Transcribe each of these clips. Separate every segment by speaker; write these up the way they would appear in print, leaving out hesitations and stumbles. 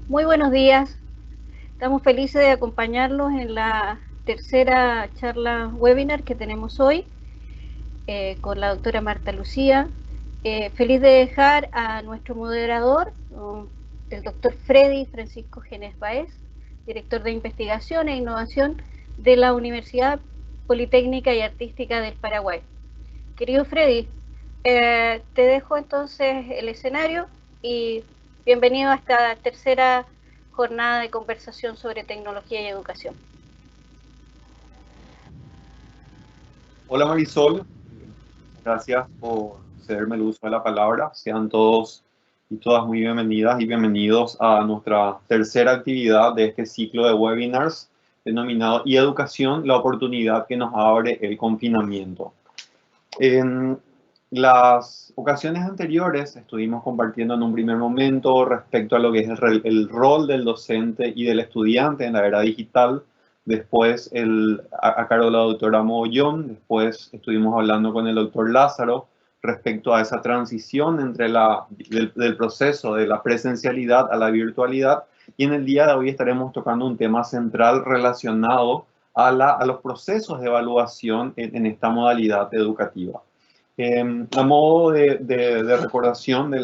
Speaker 1: Muy buenos días. Estamos felices de acompañarlos en la tercera charla webinar que tenemos hoy con la doctora Marta Lucía. Feliz de dejar a nuestro moderador, el doctor Freddy Francisco Genes Baez, director de investigación e innovación de la Universidad Politécnica y Artística del Paraguay. Querido Freddy, te dejo entonces el escenario y bienvenido a esta tercera jornada de conversación sobre tecnología y educación.
Speaker 2: Hola Marisol, gracias por cederme el uso de la palabra. Sean todos y todas muy bienvenidas y bienvenidos a nuestra tercera actividad de este ciclo de webinars denominado Y Educación, la oportunidad que nos abre el confinamiento. En las ocasiones anteriores estuvimos compartiendo en un primer momento respecto a lo que es el rol del docente y del estudiante en la era digital. Después a cargo de la doctora Mogollón, después estuvimos hablando con el doctor Lázaro respecto a esa transición entre del proceso de la presencialidad a la virtualidad, y en el día de hoy estaremos tocando un tema central relacionado a los procesos de evaluación en esta modalidad educativa. A modo de recordación de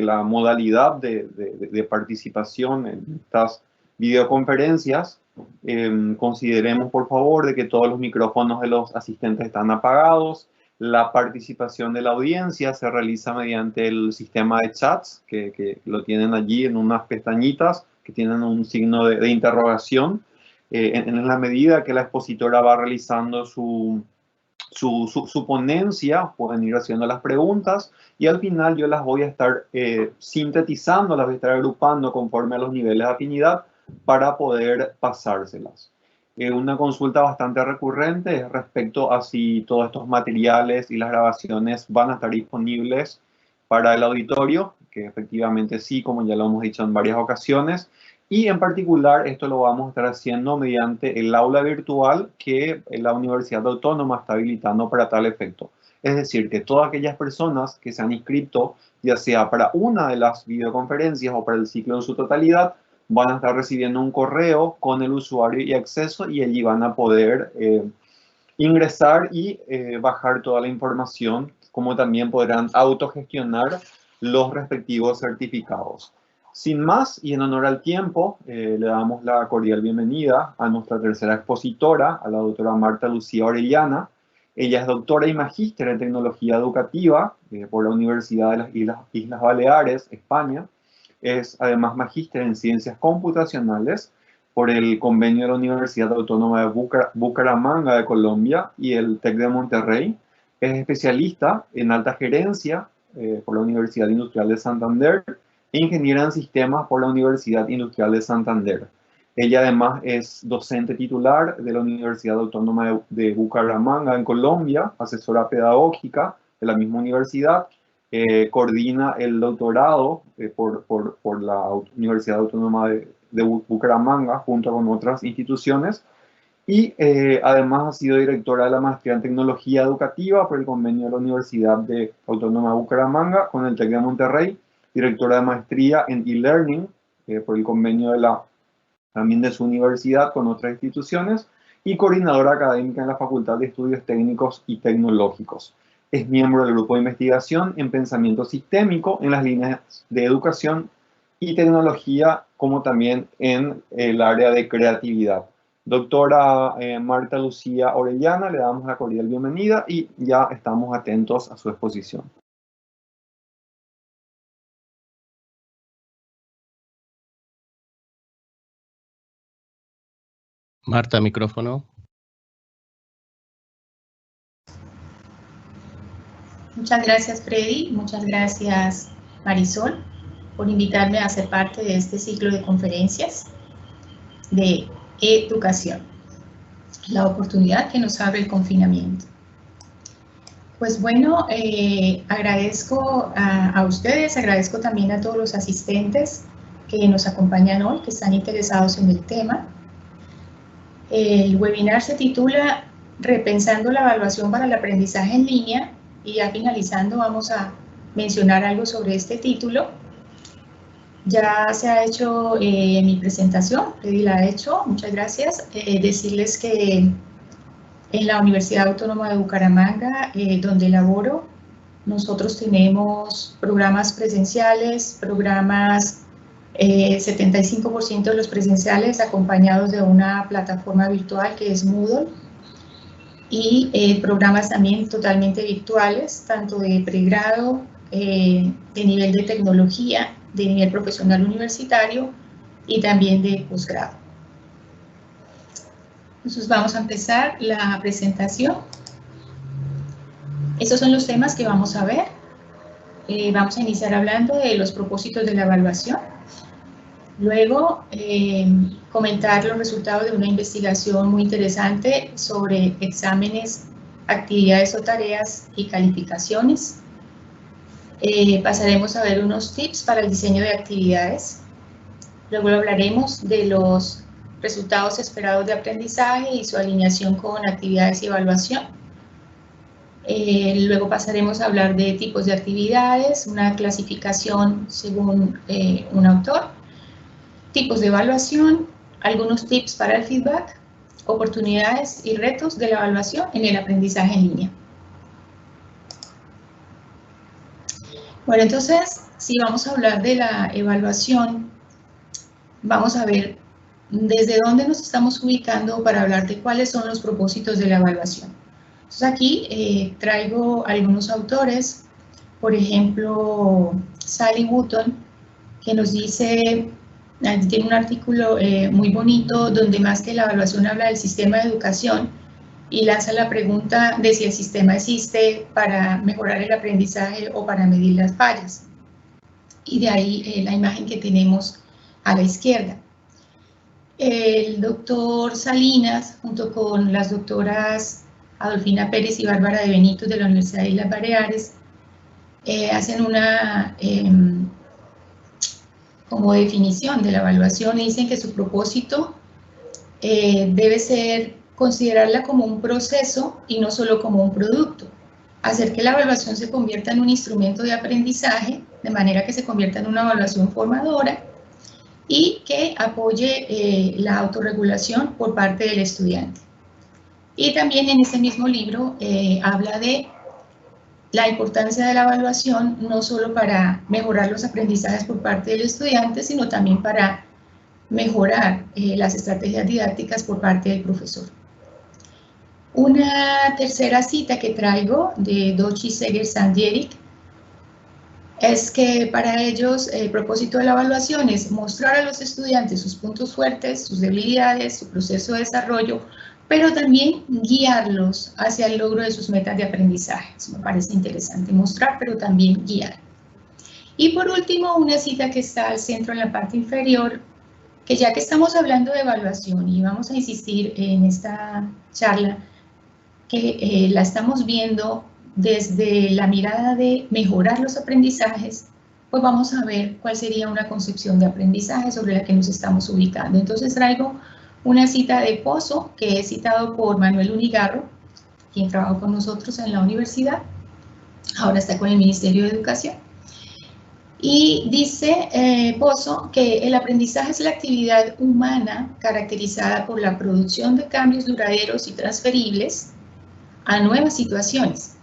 Speaker 2: la modalidad de participación en estas videoconferencias, consideremos por favor de que todos los micrófonos de los asistentes están apagados. La participación de la audiencia se realiza mediante el sistema de chats que lo tienen allí en unas pestañitas que tienen un signo de interrogación. En la medida que la expositora va realizando su ponencia, pueden ir haciendo las preguntas y al final yo las voy a estar sintetizando, las voy a estar agrupando conforme a los niveles de afinidad para poder pasárselas. Una consulta bastante recurrente es respecto a si todos estos materiales y las grabaciones van a estar disponibles para el auditorio, que efectivamente sí, como ya lo hemos dicho en varias ocasiones. Y en particular esto lo vamos a estar haciendo mediante el aula virtual que la Universidad Autónoma está habilitando para tal efecto. Es decir, que todas aquellas personas que se han inscrito, ya sea para una de las videoconferencias o para el ciclo en su totalidad, van a estar recibiendo un correo con el usuario y acceso, y allí van a poder ingresar y bajar toda la información, como también podrán autogestionar los respectivos certificados. Sin más, y en honor al tiempo, le damos la cordial bienvenida a nuestra tercera expositora, a la doctora Marta Lucía Orellana. Ella es doctora y magíster en tecnología educativa por la Universidad de las Islas Baleares, España. Es además magíster en ciencias computacionales por el convenio de la Universidad Autónoma de Bucaramanga de Colombia y el TEC de Monterrey. Es especialista en alta gerencia por la Universidad Industrial de Santander e ingeniera en sistemas por la Universidad Industrial de Santander. Ella además es docente titular de la Universidad Autónoma de Bucaramanga en Colombia, asesora pedagógica de la misma universidad, coordina el doctorado por la Universidad Autónoma de Bucaramanga junto con otras instituciones, y además ha sido directora de la maestría en tecnología educativa por el convenio de la Universidad Autónoma de Bucaramanga con el TEC de Monterrey, directora de maestría en e-learning por el convenio también de su universidad con otras instituciones, y coordinadora académica en la Facultad de Estudios Técnicos y Tecnológicos. Es miembro del grupo de investigación en pensamiento sistémico en las líneas de educación y tecnología, como también en el área de creatividad. Doctora Marta Lucía Orellana, le damos la cordial bienvenida y ya estamos atentos a su exposición.
Speaker 3: Marta, micrófono.
Speaker 4: Muchas gracias, Freddy. Muchas gracias, Marisol, por invitarme a ser parte de este ciclo de conferencias de educación, la oportunidad que nos abre el confinamiento. Pues bueno, agradezco a ustedes, agradezco también a todos los asistentes que nos acompañan hoy, que están interesados en el tema. El webinar se titula Repensando la evaluación para el aprendizaje en línea, y ya finalizando vamos a mencionar algo sobre este título. Ya se ha hecho mi presentación, Freddy la ha hecho, muchas gracias. Decirles que en la Universidad Autónoma de Bucaramanga, donde laboro, nosotros tenemos programas presenciales, 75% de los presenciales acompañados de una plataforma virtual que es Moodle, y programas también totalmente virtuales, tanto de pregrado, de nivel de tecnología, de nivel profesional universitario y también de posgrado. Entonces vamos a empezar la presentación. Estos son los temas que vamos a ver. Vamos a iniciar hablando de los propósitos de la evaluación. Luego, comentar los resultados de una investigación muy interesante sobre exámenes, actividades o tareas y calificaciones. Pasaremos a ver unos tips para el diseño de actividades. Luego hablaremos de los resultados esperados de aprendizaje y su alineación con actividades y evaluación. Luego pasaremos a hablar de tipos de actividades, una clasificación según un autor, tipos de evaluación, algunos tips para el feedback, oportunidades y retos de la evaluación en el aprendizaje en línea. Bueno, entonces, si vamos a hablar de la evaluación, vamos a ver desde dónde nos estamos ubicando para hablar de cuáles son los propósitos de la evaluación. Entonces aquí traigo algunos autores, por ejemplo, Sally Wooten, que nos dice, tiene un artículo muy bonito donde más que la evaluación habla del sistema de educación y lanza la pregunta de si el sistema existe para mejorar el aprendizaje o para medir las fallas. Y de ahí la imagen que tenemos a la izquierda. El doctor Salinas, junto con las doctoras Adolfina Pérez y Bárbara de Benito de la Universidad de Islas Baleares, hacen una como definición de la evaluación y dicen que su propósito debe ser considerarla como un proceso y no solo como un producto. Hacer que la evaluación se convierta en un instrumento de aprendizaje, de manera que se convierta en una evaluación formadora y que apoye la autorregulación por parte del estudiante. Y también en ese mismo libro habla de la importancia de la evaluación no solo para mejorar los aprendizajes por parte del estudiante, sino también para mejorar las estrategias didácticas por parte del profesor. Una tercera cita que traigo de Doshi Seger Sandierik es que para ellos el propósito de la evaluación es mostrar a los estudiantes sus puntos fuertes, sus debilidades, su proceso de desarrollo, pero también guiarlos hacia el logro de sus metas de aprendizaje. Eso me parece interesante, mostrar, pero también guiar. Y por último, una cita que está al centro en la parte inferior, que ya que estamos hablando de evaluación y vamos a insistir en esta charla, que la estamos viendo desde la mirada de mejorar los aprendizajes, pues vamos a ver cuál sería una concepción de aprendizaje sobre la que nos estamos ubicando. Entonces traigo una cita de Pozo, que es citado por Manuel Unigarro, quien trabajó con nosotros en la universidad, ahora está con el Ministerio de Educación. Y dice Pozo que el aprendizaje es la actividad humana caracterizada por la producción de cambios duraderos y transferibles a nuevas situaciones,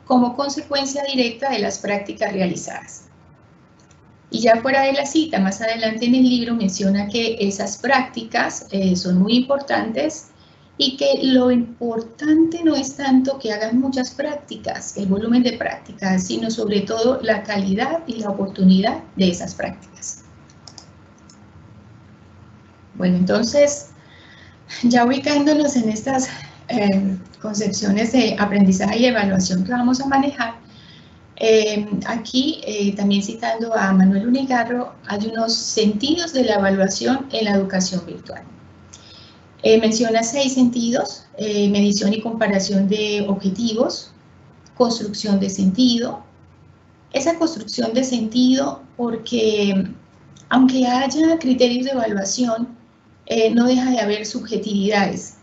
Speaker 4: como consecuencia directa de las prácticas realizadas. Y ya fuera de la cita, más adelante en el libro menciona que esas prácticas son muy importantes y que lo importante no es tanto que hagan muchas prácticas, el volumen de prácticas, sino sobre todo la calidad y la oportunidad de esas prácticas. Bueno, entonces, ya ubicándonos en estas concepciones de aprendizaje y evaluación que vamos a manejar, aquí también citando a Manuel Unigarro, hay unos sentidos de la evaluación en la educación virtual. Menciona 6 sentidos: medición y comparación de objetivos, construcción de sentido. Esa construcción de sentido porque aunque haya criterios de evaluación, no deja de haber subjetividades.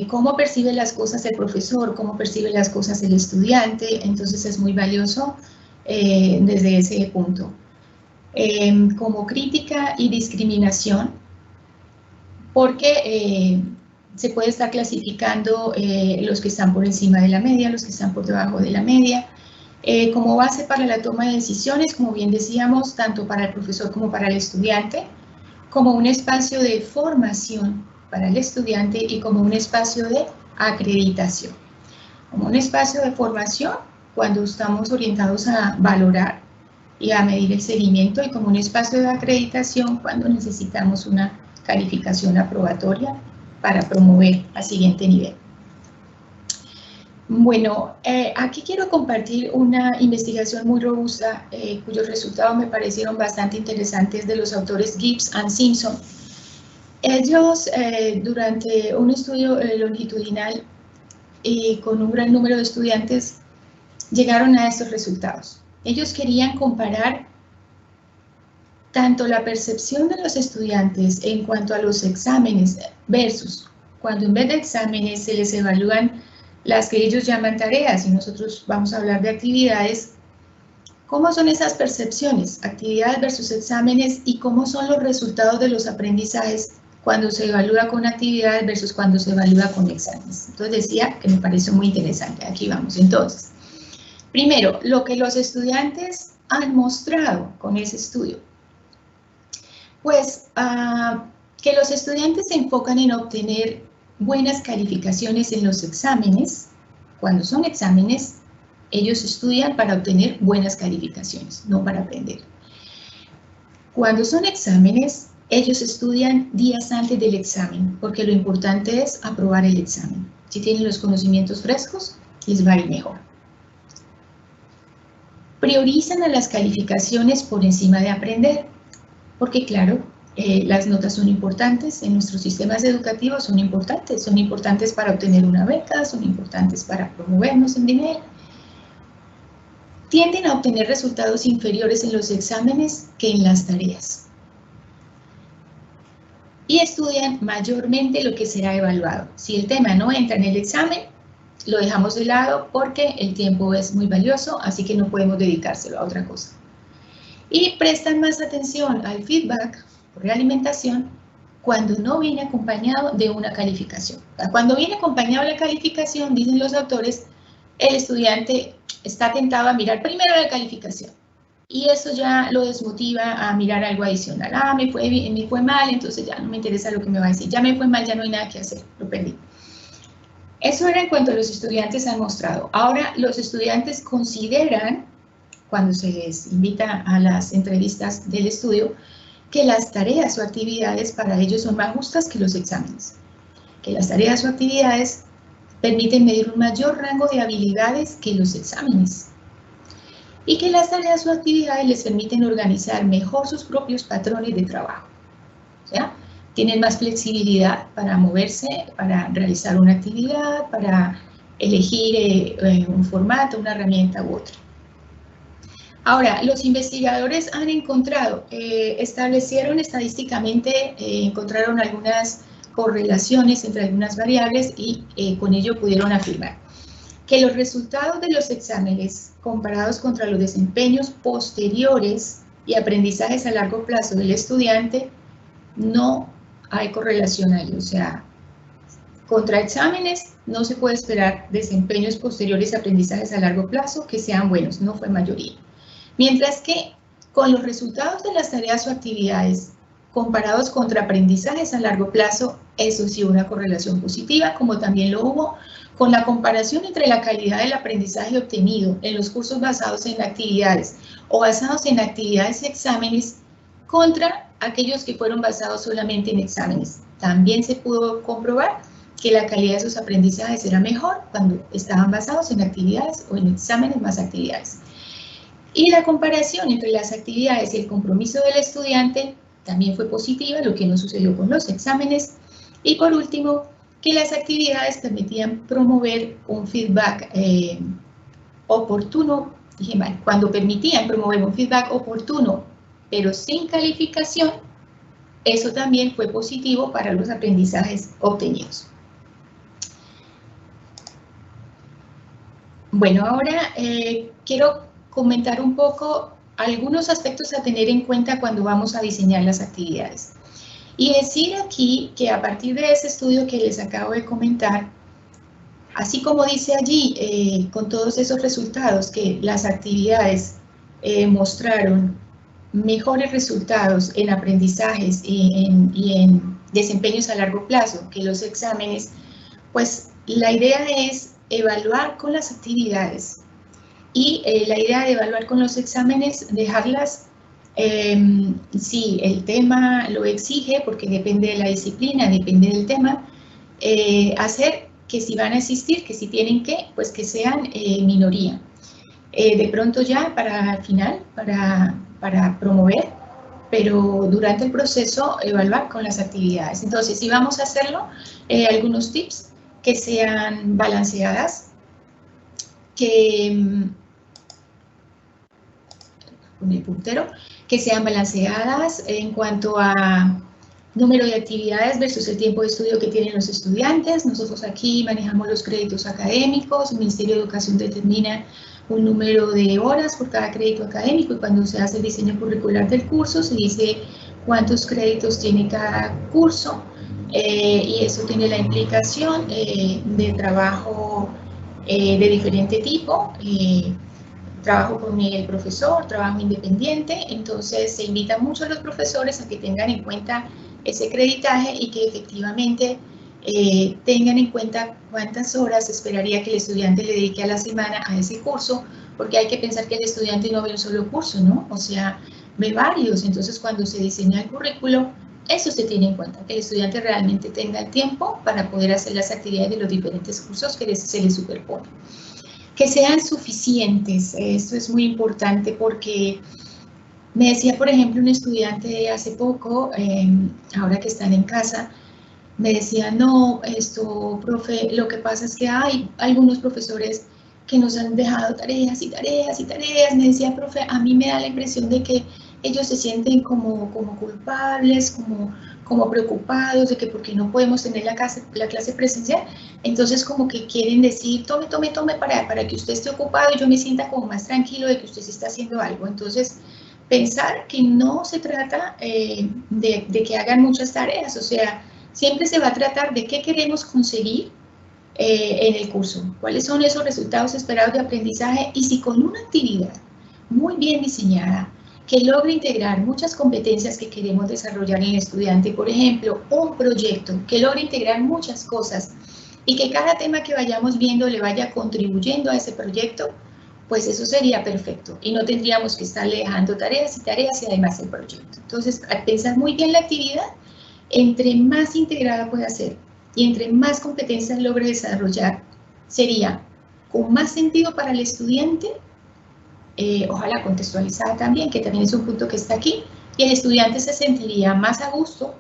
Speaker 4: Cómo percibe las cosas el profesor, cómo percibe las cosas el estudiante, entonces es muy valioso desde ese punto. como crítica y discriminación, porque se puede estar clasificando los que están por encima de la media, los que están por debajo de la media, como base para la toma de decisiones, como bien decíamos, tanto para el profesor como para el estudiante, como un espacio de formación para el estudiante y como un espacio de acreditación. Como un espacio de formación cuando estamos orientados a valorar y a medir el seguimiento, y como un espacio de acreditación cuando necesitamos una calificación aprobatoria para promover al siguiente nivel. Bueno, aquí quiero compartir una investigación muy robusta cuyos resultados me parecieron bastante interesantes, de los autores Gibbs y Simpson. Ellos, durante un estudio longitudinal con un gran número de estudiantes, llegaron a estos resultados. Ellos querían comparar tanto la percepción de los estudiantes en cuanto a los exámenes versus cuando en vez de exámenes se les evalúan las que ellos llaman tareas y nosotros vamos a hablar de actividades. ¿Cómo son esas percepciones, actividades versus exámenes, y cómo son los resultados de los aprendizajes cuando se evalúa con actividades versus cuando se evalúa con exámenes? Entonces decía que me pareció muy interesante. Aquí vamos. Entonces, primero, lo que los estudiantes han mostrado con ese estudio. Pues que los estudiantes se enfocan en obtener buenas calificaciones en los exámenes. Cuando son exámenes, ellos estudian para obtener buenas calificaciones, no para aprender. Cuando son exámenes, ellos estudian días antes del examen, porque lo importante es aprobar el examen. Si tienen los conocimientos frescos, les va a ir mejor. Priorizan a las calificaciones por encima de aprender, porque claro, las notas son importantes en nuestros sistemas educativos, son importantes para obtener una beca, son importantes para promovernos en nivel. Tienden a obtener resultados inferiores en los exámenes que en las tareas. Y estudian mayormente lo que será evaluado. Si el tema no entra en el examen, lo dejamos de lado porque el tiempo es muy valioso, así que no podemos dedicárselo a otra cosa. Y prestan más atención al feedback por realimentación cuando no viene acompañado de una calificación. Cuando viene acompañado la calificación, dicen los autores, el estudiante está tentado a mirar primero la calificación. Y eso ya lo desmotiva a mirar algo adicional. Me fue mal, entonces ya no me interesa lo que me va a decir. Ya me fue mal, ya no hay nada que hacer, lo perdí. Eso era en cuanto a los estudiantes han mostrado. Ahora, los estudiantes consideran, cuando se les invita a las entrevistas del estudio, que las tareas o actividades para ellos son más justas que los exámenes. Que las tareas o actividades permiten medir un mayor rango de habilidades que los exámenes. Y que las tareas o actividades les permiten organizar mejor sus propios patrones de trabajo. ¿Ya? Tienen más flexibilidad para moverse, para realizar una actividad, para elegir un formato, una herramienta u otra. Ahora, los investigadores han encontrado, establecieron estadísticamente, encontraron algunas correlaciones entre algunas variables y con ello pudieron afirmar que los resultados de los exámenes comparados contra los desempeños posteriores y aprendizajes a largo plazo del estudiante, no hay correlación ahí. O sea, contra exámenes no se puede esperar desempeños posteriores y aprendizajes a largo plazo que sean buenos, no fue mayoría. Mientras que con los resultados de las tareas o actividades comparados contra aprendizajes a largo plazo, eso sí una correlación positiva, como también lo hubo con la comparación entre la calidad del aprendizaje obtenido en los cursos basados en actividades o basados en actividades y exámenes contra aquellos que fueron basados solamente en exámenes. También se pudo comprobar que la calidad de sus aprendizajes era mejor cuando estaban basados en actividades o en exámenes más actividades. Y la comparación entre las actividades y el compromiso del estudiante también fue positiva, lo que no sucedió con los exámenes. Y por último, que las actividades permitían promover un feedback oportuno, dije mal, cuando permitían promover un feedback oportuno, pero sin calificación, eso también fue positivo para los aprendizajes obtenidos. Bueno, ahora quiero comentar un poco algunos aspectos a tener en cuenta cuando vamos a diseñar las actividades. Y decir aquí que a partir de ese estudio que les acabo de comentar, así como dice allí, con todos esos resultados que las actividades mostraron mejores resultados en aprendizajes y en desempeños a largo plazo que los exámenes, pues la idea es evaluar con las actividades y la idea de evaluar con los exámenes, dejarlas, si el tema lo exige, porque depende de la disciplina, depende del tema, hacer que si van a existir, que si tienen que, pues que sean minoría. De pronto ya para al final, para promover, pero durante el proceso evaluar con las actividades. Entonces, si vamos a hacerlo, algunos tips que sean balanceadas, con el puntero, que sean balanceadas en cuanto a número de actividades versus el tiempo de estudio que tienen los estudiantes. Nosotros aquí manejamos los créditos académicos, el Ministerio de Educación determina un número de horas por cada crédito académico y cuando se hace el diseño curricular del curso se dice cuántos créditos tiene cada curso y eso tiene la implicación de trabajo de diferente tipo, trabajo con el profesor, trabajo independiente, entonces se invita mucho a los profesores a que tengan en cuenta ese creditaje y que efectivamente tengan en cuenta cuántas horas esperaría que el estudiante le dedique a la semana a ese curso, porque hay que pensar que el estudiante no ve un solo curso, ¿no? O sea, ve varios, entonces cuando se diseña el currículo, eso se tiene en cuenta, que el estudiante realmente tenga el tiempo para poder hacer las actividades de los diferentes cursos que se le superponen. Que sean suficientes, esto es muy importante porque me decía, por ejemplo, un estudiante hace poco, ahora que están en casa, me decía, no, profe, lo que pasa es que hay algunos profesores que nos han dejado tareas y tareas y tareas. Me decía, profe, a mí me da la impresión de que ellos se sienten como culpables, como preocupados de que porque no podemos tener la clase presencial, entonces como que quieren decir, tome para que usted esté ocupado y yo me sienta como más tranquilo de que usted sí está haciendo algo. Entonces, pensar que no se trata de que hagan muchas tareas, o sea, siempre se va a tratar de qué queremos conseguir en el curso, cuáles son esos resultados esperados de aprendizaje y si con una actividad muy bien diseñada que logre integrar muchas competencias que queremos desarrollar en el estudiante, por ejemplo, un proyecto que logre integrar muchas cosas y que cada tema que vayamos viendo le vaya contribuyendo a ese proyecto, pues eso sería perfecto y no tendríamos que estarle dejando tareas y tareas y además el proyecto. Entonces, al pensar muy bien la actividad, entre más integrada pueda ser y entre más competencias logre desarrollar, sería con más sentido para el estudiante, ojalá contextualizada también, que también es un punto que está aquí, y el estudiante se sentiría más a gusto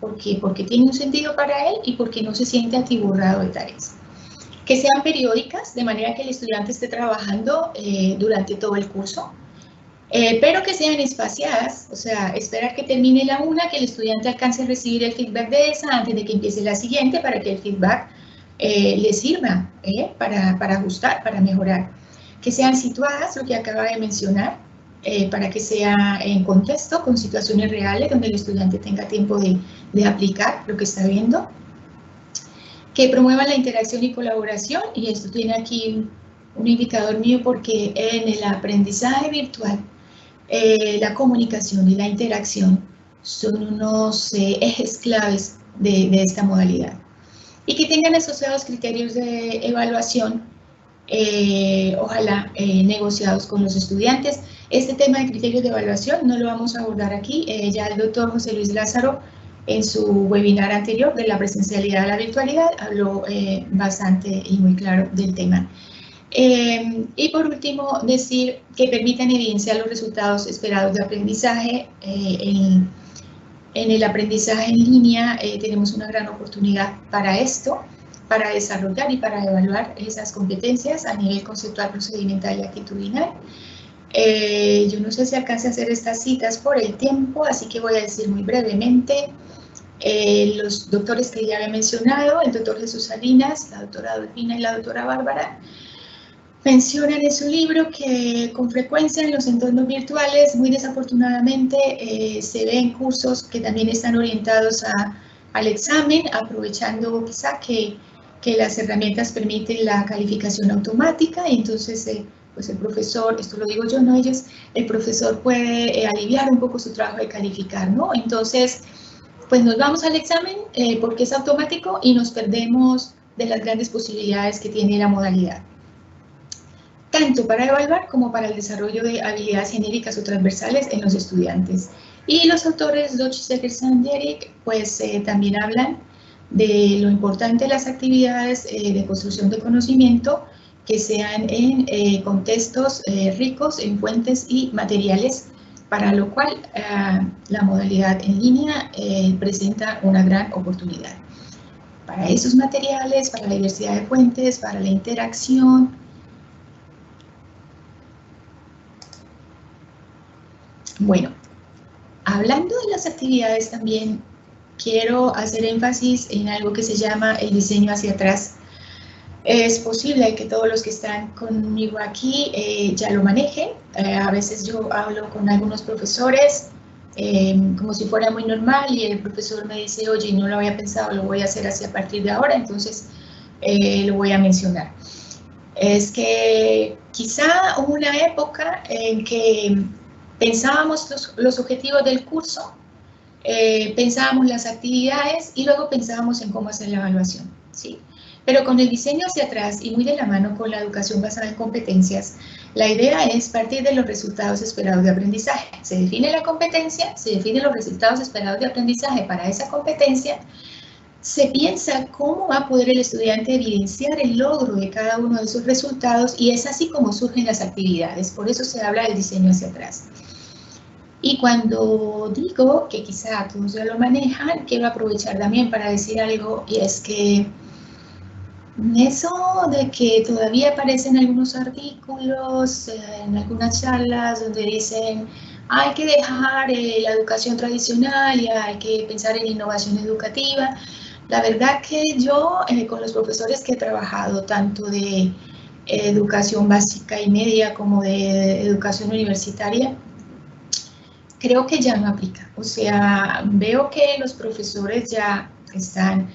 Speaker 4: porque tiene un sentido para él y porque no se siente atiborrado de tareas. Que sean periódicas, de manera que el estudiante esté trabajando durante todo el curso, pero que sean espaciadas, o sea, esperar que termine la una, que el estudiante alcance a recibir el feedback de esa antes de que empiece la siguiente, para que el feedback le sirva para ajustar, para mejorar. Que sean situadas, lo que acaba de mencionar, para que sea en contexto, con situaciones reales, donde el estudiante tenga tiempo de aplicar lo que está viendo. Que promuevan la interacción y colaboración, y esto tiene aquí un indicador mío porque en el aprendizaje virtual, la comunicación y la interacción son unos ejes claves de esta modalidad. Y que tengan asociados criterios de evaluación, ojalá negociados con los estudiantes. Este tema de criterios de evaluación no lo vamos a abordar aquí, ya el doctor José Luis Lázaro en su webinar anterior de la presencialidad a la virtualidad habló bastante y muy claro del tema. Y por último, decir que permitan evidenciar los resultados esperados de aprendizaje. En el aprendizaje en línea tenemos una gran oportunidad para esto, para desarrollar y para evaluar esas competencias a nivel conceptual, procedimental y actitudinal. Yo no sé si alcance a hacer estas citas por el tiempo, así que voy a decir muy brevemente los doctores que ya había mencionado, el doctor Jesús Salinas, la doctora Dolfina y la doctora Bárbara. mencionan en su libro que con frecuencia en los entornos virtuales, muy desafortunadamente, se ven cursos que también están orientados al examen, aprovechando quizá que las herramientas permiten la calificación automática, y entonces pues el profesor, esto lo digo yo, no ellos, el profesor puede aliviar un poco su trabajo de calificar, ¿no? Entonces, pues nos vamos al examen porque es automático y nos perdemos de las grandes posibilidades que tiene la modalidad, tanto para evaluar como para el desarrollo de habilidades genéricas o transversales en los estudiantes. Y los autores Dodge, Segerson y Eric, pues también hablan de lo importante de las actividades de construcción de conocimiento que sean en contextos ricos en fuentes y materiales, para lo cual la modalidad en línea presenta una gran oportunidad. Para esos materiales, para la diversidad de fuentes, para la interacción. Bueno, hablando de las actividades también quiero hacer énfasis en algo que se llama el diseño hacia atrás. Es posible que todos los que están conmigo aquí ya lo manejen. A veces yo hablo con algunos profesores como si fuera muy normal y el profesor me dice, oye, no lo había pensado, lo voy a hacer así a partir de ahora, entonces lo voy a mencionar. Es que quizá hubo una época en que pensábamos los objetivos del curso, pensábamos las actividades y luego pensábamos en cómo hacer la evaluación, ¿sí? Pero con el diseño hacia atrás y muy de la mano con la educación basada en competencias, la idea es partir de los resultados esperados de aprendizaje. Se define la competencia, se definen los resultados esperados de aprendizaje para esa competencia, se piensa cómo va a poder el estudiante evidenciar el logro de cada uno de esos resultados y es así como surgen las actividades. Por eso se habla del diseño hacia atrás. Y cuando digo que quizá todos ya lo manejan, quiero aprovechar también para decir algo, y es que eso de que todavía aparecen algunos artículos, en algunas charlas donde dicen hay que dejar la educación tradicional y hay que pensar en innovación educativa. La verdad que yo con los profesores que he trabajado, tanto de educación básica y media como de educación universitaria, creo que ya no aplica. O sea, veo que los profesores ya están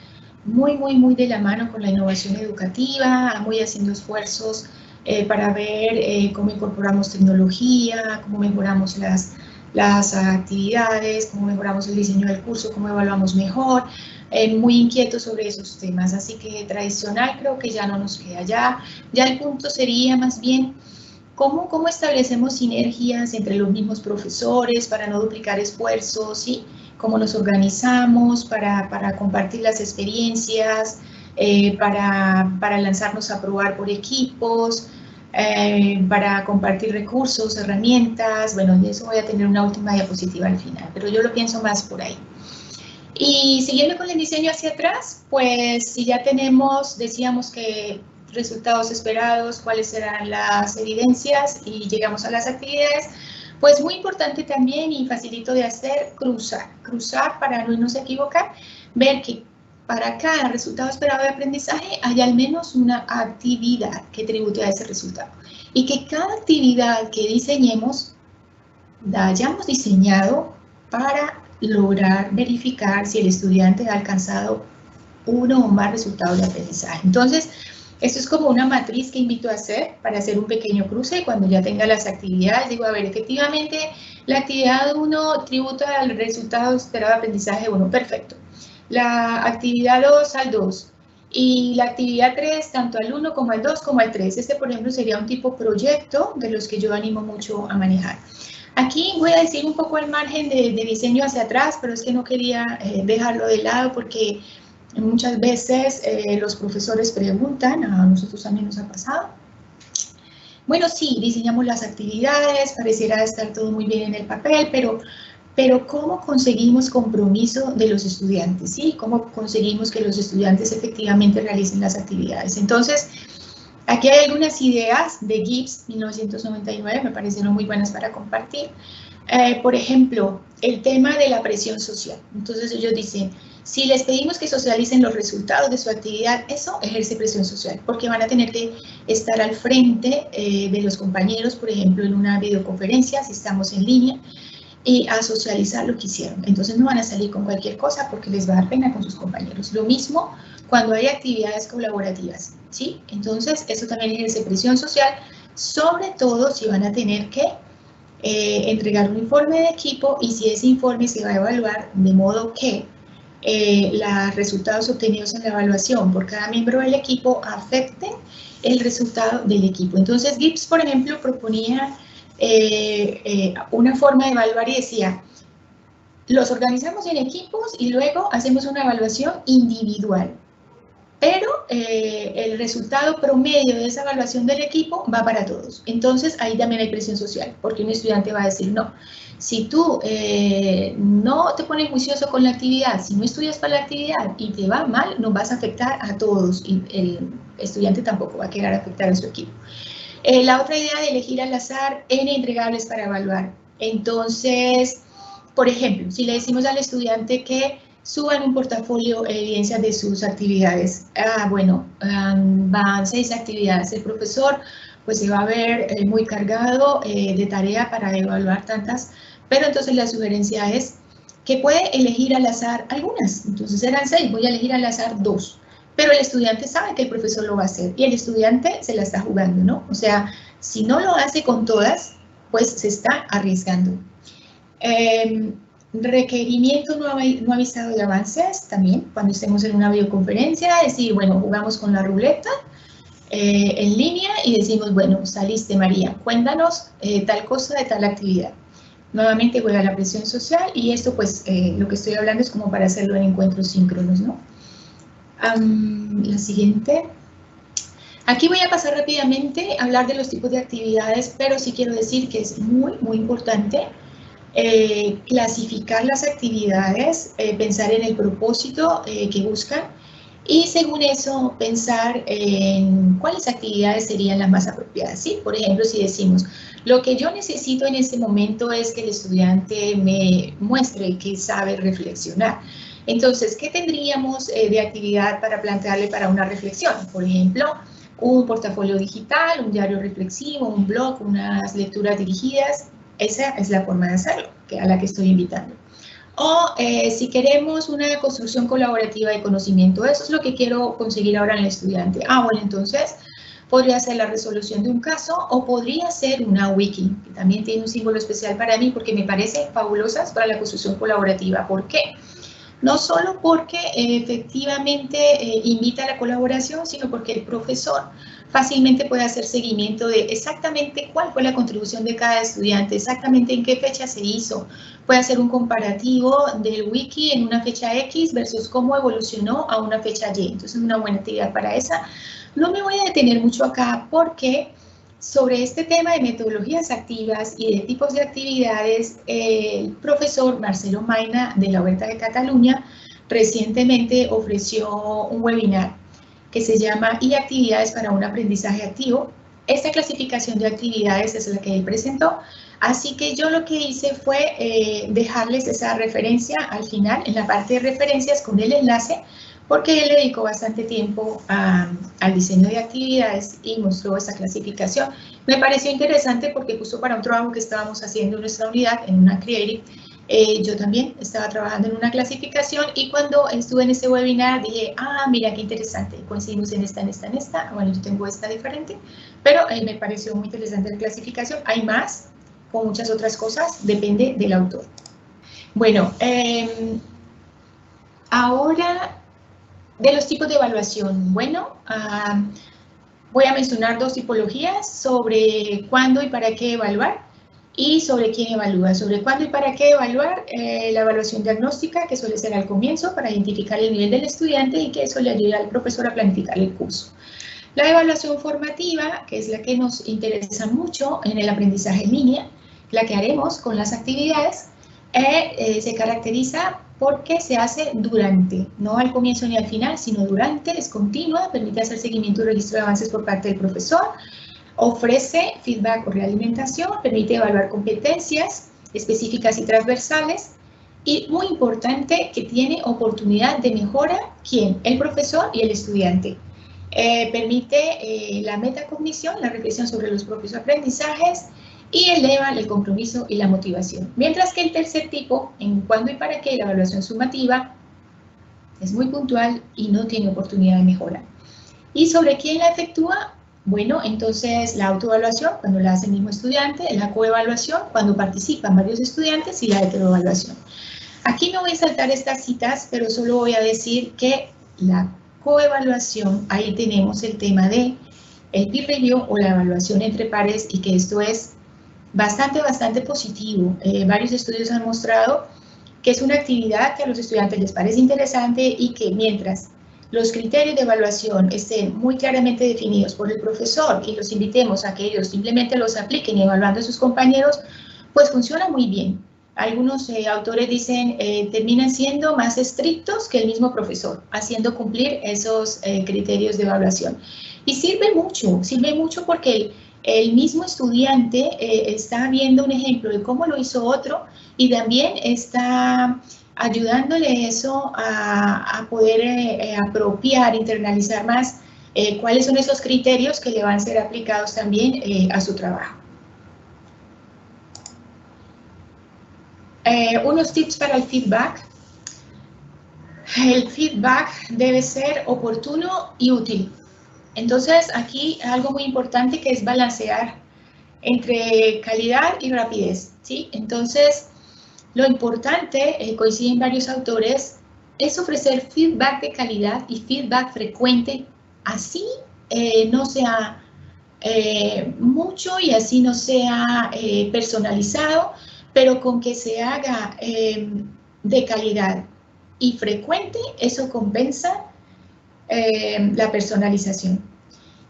Speaker 4: muy de la mano con la innovación educativa, muy haciendo esfuerzos para ver cómo incorporamos tecnología, cómo mejoramos las actividades, cómo mejoramos el diseño del curso, cómo evaluamos mejor, muy inquietos sobre esos temas. Así que tradicional creo que ya no nos queda. Ya el punto sería más bien cómo establecemos sinergias entre los mismos profesores para no duplicar esfuerzos, ¿sí? Cómo nos organizamos para compartir las experiencias, para lanzarnos a probar por equipos, para compartir recursos, herramientas. Bueno, de eso voy a tener una última diapositiva al final, pero yo lo pienso más por ahí. Y siguiendo con el diseño hacia atrás, pues si ya tenemos, decíamos que resultados esperados, cuáles serán las evidencias y llegamos a las actividades, pues muy importante también y facilito de hacer, cruzar para no nos equivocar, ver que para cada resultado esperado de aprendizaje hay al menos una actividad que tribute a ese resultado y que cada actividad que diseñemos la hayamos diseñado para lograr verificar si el estudiante ha alcanzado uno o más resultados de aprendizaje. Entonces, esto es como una matriz que invito a hacer para hacer un pequeño cruce. Cuando ya tenga las actividades, digo, a ver, efectivamente, la actividad 1 tributa al resultado esperado de aprendizaje 1, perfecto. La actividad 2 al 2 y la actividad 3 tanto al 1 como al 2 como al 3. Este, por ejemplo, sería un tipo proyecto de los que yo animo mucho a manejar. Aquí voy a decir un poco el margen de diseño hacia atrás, pero es que no quería dejarlo de lado porque muchas veces los profesores preguntan, a nosotros también nos ha pasado. Bueno, sí, diseñamos las actividades, pareciera estar todo muy bien en el papel, pero ¿cómo conseguimos compromiso de los estudiantes? ¿Sí? ¿Cómo conseguimos que los estudiantes efectivamente realicen las actividades? Entonces, aquí hay algunas ideas de Gibbs, 1999, me parecieron muy buenas para compartir. Por ejemplo, el tema de la presión social. Entonces ellos dicen, si les pedimos que socialicen los resultados de su actividad, eso ejerce presión social, porque van a tener que estar al frente de los compañeros, por ejemplo, en una videoconferencia, si estamos en línea, y a socializar lo que hicieron. Entonces no van a salir con cualquier cosa porque les va a dar pena con sus compañeros. Lo mismo cuando hay actividades colaborativas, ¿sí? Entonces eso también ejerce presión social, sobre todo si van a tener que entregar un informe de equipo y si ese informe se va a evaluar de modo que los resultados obtenidos en la evaluación por cada miembro del equipo afecten el resultado del equipo. Entonces Gibbs, por ejemplo, proponía una forma de evaluar y decía, los organizamos en equipos y luego hacemos una evaluación individual. Pero el resultado promedio de esa evaluación del equipo va para todos. Entonces, ahí también hay presión social, porque un estudiante va a decir, no, si tú no te pones juicioso con la actividad, si no estudias para la actividad y te va mal, nos vas a afectar a todos y el estudiante tampoco va a querer afectar a su equipo. La otra idea de elegir al azar N entregables para evaluar. Entonces, por ejemplo, si le decimos al estudiante que suban un portafolio evidencias de sus actividades. Bueno, van 6 actividades. El profesor pues se va a ver muy cargado de tarea para evaluar tantas, pero entonces la sugerencia es que puede elegir al azar algunas. Entonces eran 6, voy a elegir al azar 2. Pero el estudiante sabe que el profesor lo va a hacer y el estudiante se la está jugando, ¿no? O sea, si no lo hace con todas, pues se está arriesgando. Requerimiento no avisado de avances también, cuando estemos en una videoconferencia, decir, bueno, jugamos con la ruleta en línea y decimos, bueno, saliste María, cuéntanos tal cosa de tal actividad. Nuevamente juega la presión social y esto pues lo que estoy hablando es como para hacerlo en encuentros síncronos, ¿no? La siguiente. Aquí voy a pasar rápidamente a hablar de los tipos de actividades, pero sí quiero decir que es muy, muy importante clasificar las actividades, pensar en el propósito que buscan y según eso pensar en cuáles actividades serían las más apropiadas, ¿sí? Por ejemplo, si decimos, lo que yo necesito en este momento es que el estudiante me muestre que sabe reflexionar. Entonces, ¿qué tendríamos de actividad para plantearle para una reflexión? Por ejemplo, un portafolio digital, un diario reflexivo, un blog, unas lecturas dirigidas. Esa es la forma de hacerlo, a la que estoy invitando. O si queremos una construcción colaborativa de conocimiento, eso es lo que quiero conseguir ahora en el estudiante. Bueno, entonces podría ser la resolución de un caso o podría ser una wiki, que también tiene un símbolo especial para mí porque me parece fabulosas para la construcción colaborativa. ¿Por qué? No solo porque efectivamente invita a la colaboración, sino porque el profesor fácilmente puede hacer seguimiento de exactamente cuál fue la contribución de cada estudiante, exactamente en qué fecha se hizo. Puede hacer un comparativo del wiki en una fecha X versus cómo evolucionó a una fecha Y. Entonces es una buena actividad para esa. No me voy a detener mucho acá porque sobre este tema de metodologías activas y de tipos de actividades, el profesor Marcelo Maina de la Huerta de Cataluña recientemente ofreció un webinar que se llama «Y actividades para un aprendizaje activo». Esta clasificación de actividades es la que él presentó, así que yo lo que hice fue dejarles esa referencia al final, en la parte de referencias con el enlace, porque él dedicó bastante tiempo al diseño de actividades y mostró esa clasificación. Me pareció interesante porque justo para un trabajo que estábamos haciendo en nuestra unidad, en una Creative, yo también estaba trabajando en una clasificación y cuando estuve en ese webinar dije, mira qué interesante, coincidimos en esta, bueno, yo tengo esta diferente, pero me pareció muy interesante la clasificación. Hay más, con muchas otras cosas, depende del autor. Bueno, ahora de los tipos de evaluación. Bueno, voy a mencionar 2 tipologías sobre cuándo y para qué evaluar y sobre quién evalúa. Sobre cuándo y para qué evaluar, la evaluación diagnóstica, que suele ser al comienzo para identificar el nivel del estudiante y que eso le ayuda al profesor a planificar el curso. La evaluación formativa, que es la que nos interesa mucho en el aprendizaje en línea, la que haremos con las actividades, se caracteriza porque se hace durante, no al comienzo ni al final, sino durante, es continua, permite hacer seguimiento y registro de avances por parte del profesor, ofrece feedback o realimentación, permite evaluar competencias, específicas y transversales. Y muy importante, que tiene oportunidad de mejora, ¿quién? El profesor y el estudiante. Permite la metacognición, la reflexión sobre los propios aprendizajes, y eleva el compromiso y la motivación. Mientras que el tercer tipo, en cuándo y para qué, la evaluación sumativa, es muy puntual y no tiene oportunidad de mejora. ¿Y sobre quién la efectúa? Bueno, entonces la autoevaluación, cuando la hace el mismo estudiante, la coevaluación, cuando participan varios estudiantes, y la heteroevaluación. Aquí no voy a saltar estas citas, pero solo voy a decir que la coevaluación, ahí tenemos el tema de el peer review o la evaluación entre pares, y que esto es bastante positivo. Varios estudios han mostrado que es una actividad que a los estudiantes les parece interesante, y que mientras los criterios de evaluación estén muy claramente definidos por el profesor y los invitemos a que ellos simplemente los apliquen evaluando a sus compañeros, pues funciona muy bien. Algunos autores dicen terminan siendo más estrictos que el mismo profesor, haciendo cumplir esos criterios de evaluación. Y sirve mucho porque el mismo estudiante está viendo un ejemplo de cómo lo hizo otro, y también está ayudándole eso a poder apropiar, internalizar más cuáles son esos criterios que le van a ser aplicados también a su trabajo. Unos tips para el feedback. El feedback debe ser oportuno y útil. Entonces, aquí algo muy importante, que es balancear entre calidad y rapidez, ¿sí? Entonces, lo importante, coinciden varios autores, es ofrecer feedback de calidad y feedback frecuente, así no sea mucho y así no sea personalizado, pero con que se haga de calidad y frecuente, eso compensa la personalización.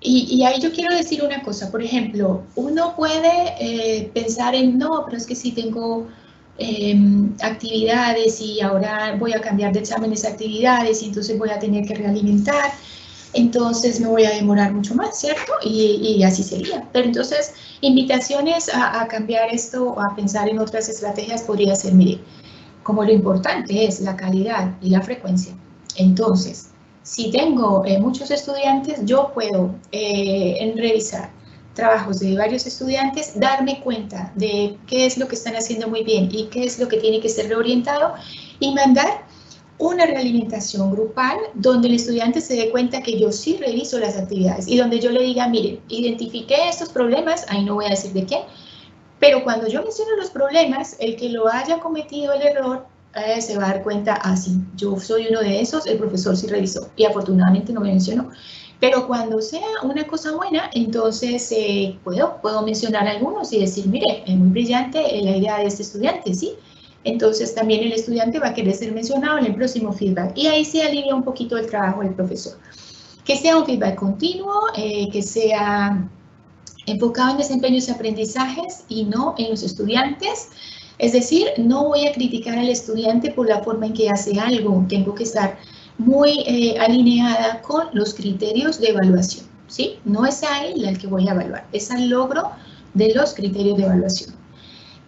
Speaker 4: Y ahí yo quiero decir una cosa. Por ejemplo, uno puede pensar en, no, pero es que si tengo actividades y ahora voy a cambiar de exámenes a actividades y entonces voy a tener que realimentar, entonces me voy a demorar mucho más, ¿cierto? Y así sería. Pero entonces, invitaciones a cambiar esto o a pensar en otras estrategias podría ser, mire, como lo importante es la calidad y la frecuencia. Entonces, si tengo muchos estudiantes, yo puedo en revisar trabajos de varios estudiantes, darme cuenta de qué es lo que están haciendo muy bien y qué es lo que tiene que ser reorientado, y mandar una realimentación grupal donde el estudiante se dé cuenta que yo sí reviso las actividades, y donde yo le diga, miren, identifiqué estos problemas, ahí no voy a decir de qué, pero cuando yo menciono los problemas, el que lo haya cometido el error se va a dar cuenta, así, yo soy uno de esos, el profesor sí revisó, y afortunadamente no me mencionó. Pero cuando sea una cosa buena, entonces puedo mencionar algunos y decir, mire, es muy brillante la idea de este estudiante, ¿sí? Entonces también el estudiante va a querer ser mencionado en el próximo feedback, y ahí se alivia un poquito el trabajo del profesor. Que sea un feedback continuo, que sea enfocado en desempeños y aprendizajes y no en los estudiantes. Es decir, no voy a criticar al estudiante por la forma en que hace algo, tengo que estar muy alineada con los criterios de evaluación, ¿sí? No es a él al que voy a evaluar, es al logro de los criterios de evaluación.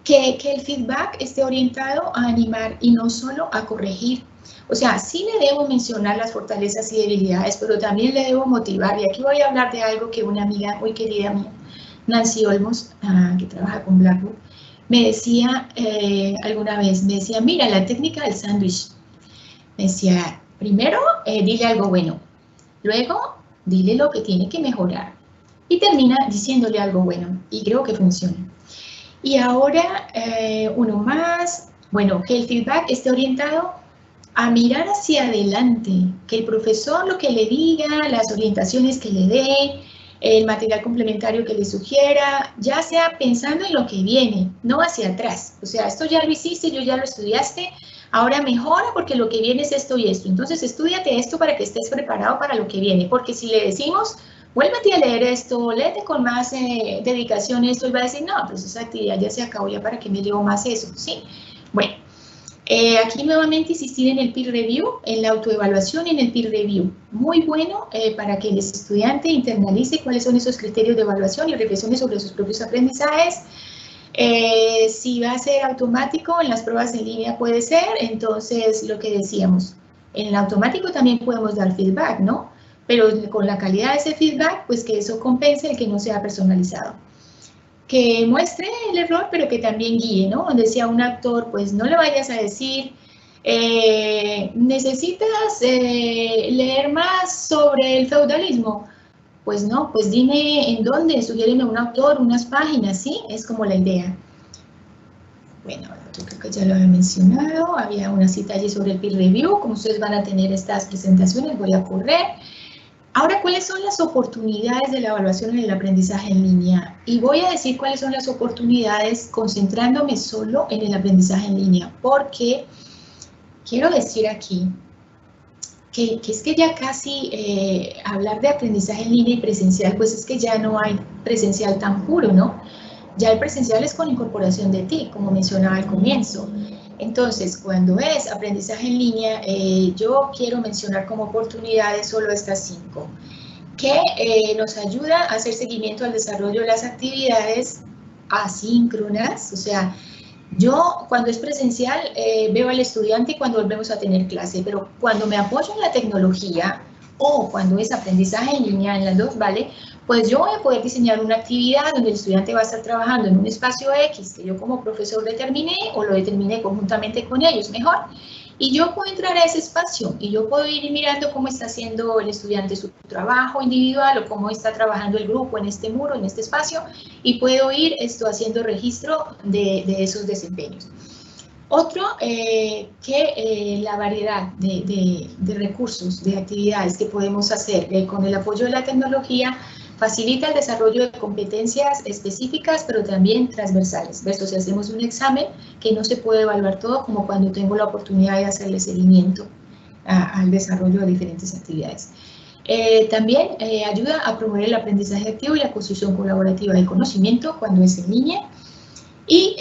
Speaker 4: Que el feedback esté orientado a animar y no solo a corregir. O sea, sí le debo mencionar las fortalezas y debilidades, pero también le debo motivar. Y aquí voy a hablar de algo que una amiga muy querida mía, Nancy Olmos, que trabaja con Blackboard, me decía alguna vez, me decía, mira, la técnica del sándwich. Me decía, primero, dile algo bueno. Luego, dile lo que tiene que mejorar. Y termina diciéndole algo bueno. Y creo que funciona. Y ahora, uno más. Bueno, que el feedback esté orientado a mirar hacia adelante. Que el profesor lo que le diga, las orientaciones que le dé, el material complementario que le sugiera, ya sea pensando en lo que viene, no hacia atrás. O sea, esto ya lo hiciste, yo ya lo estudiaste, ahora mejora porque lo que viene es esto y esto. Entonces, estúdiate esto para que estés preparado para lo que viene. Porque si le decimos, vuélvete a leer esto, léete con más dedicación esto, él va a decir, no, pues esa actividad ya se acabó, ya para qué me llevo más eso, ¿sí? Bueno, aquí nuevamente insistir en el peer review, en la autoevaluación y en el peer review. Muy bueno para que el estudiante internalice cuáles son esos criterios de evaluación y reflexione sobre sus propios aprendizajes. Si va a ser automático, en las pruebas en línea puede ser, entonces lo que decíamos, en el automático también podemos dar feedback, ¿no? Pero con la calidad de ese feedback, pues que eso compense el que no sea personalizado. Que muestre el error, pero que también guíe, ¿no? Decía un actor, pues no le vayas a decir, necesitas leer más sobre el feudalismo. Pues no, pues dime en dónde, sugiéreme un autor, unas páginas, ¿sí? Es como la idea. Bueno, yo creo que ya lo había mencionado, había una cita allí sobre el peer review, como ustedes van a tener estas presentaciones, voy a correr. Ahora, ¿cuáles son las oportunidades de la evaluación en el aprendizaje en línea? Y voy a decir cuáles son las oportunidades concentrándome solo en el aprendizaje en línea, porque quiero decir aquí que es que ya casi hablar de aprendizaje en línea y presencial, pues es que ya no hay presencial tan puro, ¿no? Ya el presencial es con incorporación de TIC, como mencionaba al comienzo. Entonces, cuando es aprendizaje en línea, yo quiero mencionar como oportunidades solo estas 5, que nos ayuda a hacer seguimiento al desarrollo de las actividades asíncronas, o sea, yo cuando es presencial veo al estudiante y cuando volvemos a tener clase, pero cuando me apoyo en la tecnología o cuando es aprendizaje en línea, en las dos, ¿vale? Pues yo voy a poder diseñar una actividad donde el estudiante va a estar trabajando en un espacio X que yo como profesor determiné o lo determiné conjuntamente con ellos, mejor. Y yo puedo entrar a ese espacio y yo puedo ir mirando cómo está haciendo el estudiante su trabajo individual o cómo está trabajando el grupo en este muro, en este espacio, y puedo ir haciendo registro de esos desempeños. Otro, la variedad de recursos, de actividades que podemos hacer con el apoyo de la tecnología facilita el desarrollo de competencias específicas, pero también transversales. Esto, si hacemos un examen, que no se puede evaluar todo, como cuando tengo la oportunidad de hacerle seguimiento al desarrollo de diferentes actividades. También ayuda a promover el aprendizaje activo y la construcción colaborativa del conocimiento cuando es en línea. Y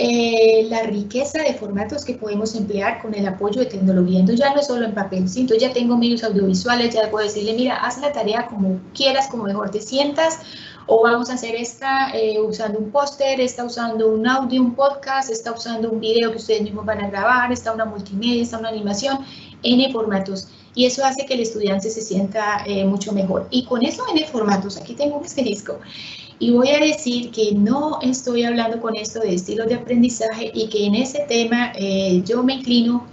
Speaker 4: la riqueza de formatos que podemos emplear con el apoyo de tecnología. Entonces ya no es solo en papel, ¿sí? Entonces ya tengo medios audiovisuales, ya puedo decirle, mira, haz la tarea como quieras, como mejor te sientas, o vamos a hacer esta usando un póster, esta usando un audio, un podcast, esta usando un video que ustedes mismos van a grabar, esta una multimedia, esta una animación, N formatos. Y eso hace que el estudiante se sienta mucho mejor. Y con eso N formatos, aquí tengo un asterisco. Y voy a decir que no estoy hablando con esto de estilos de aprendizaje y que en ese tema yo me inclino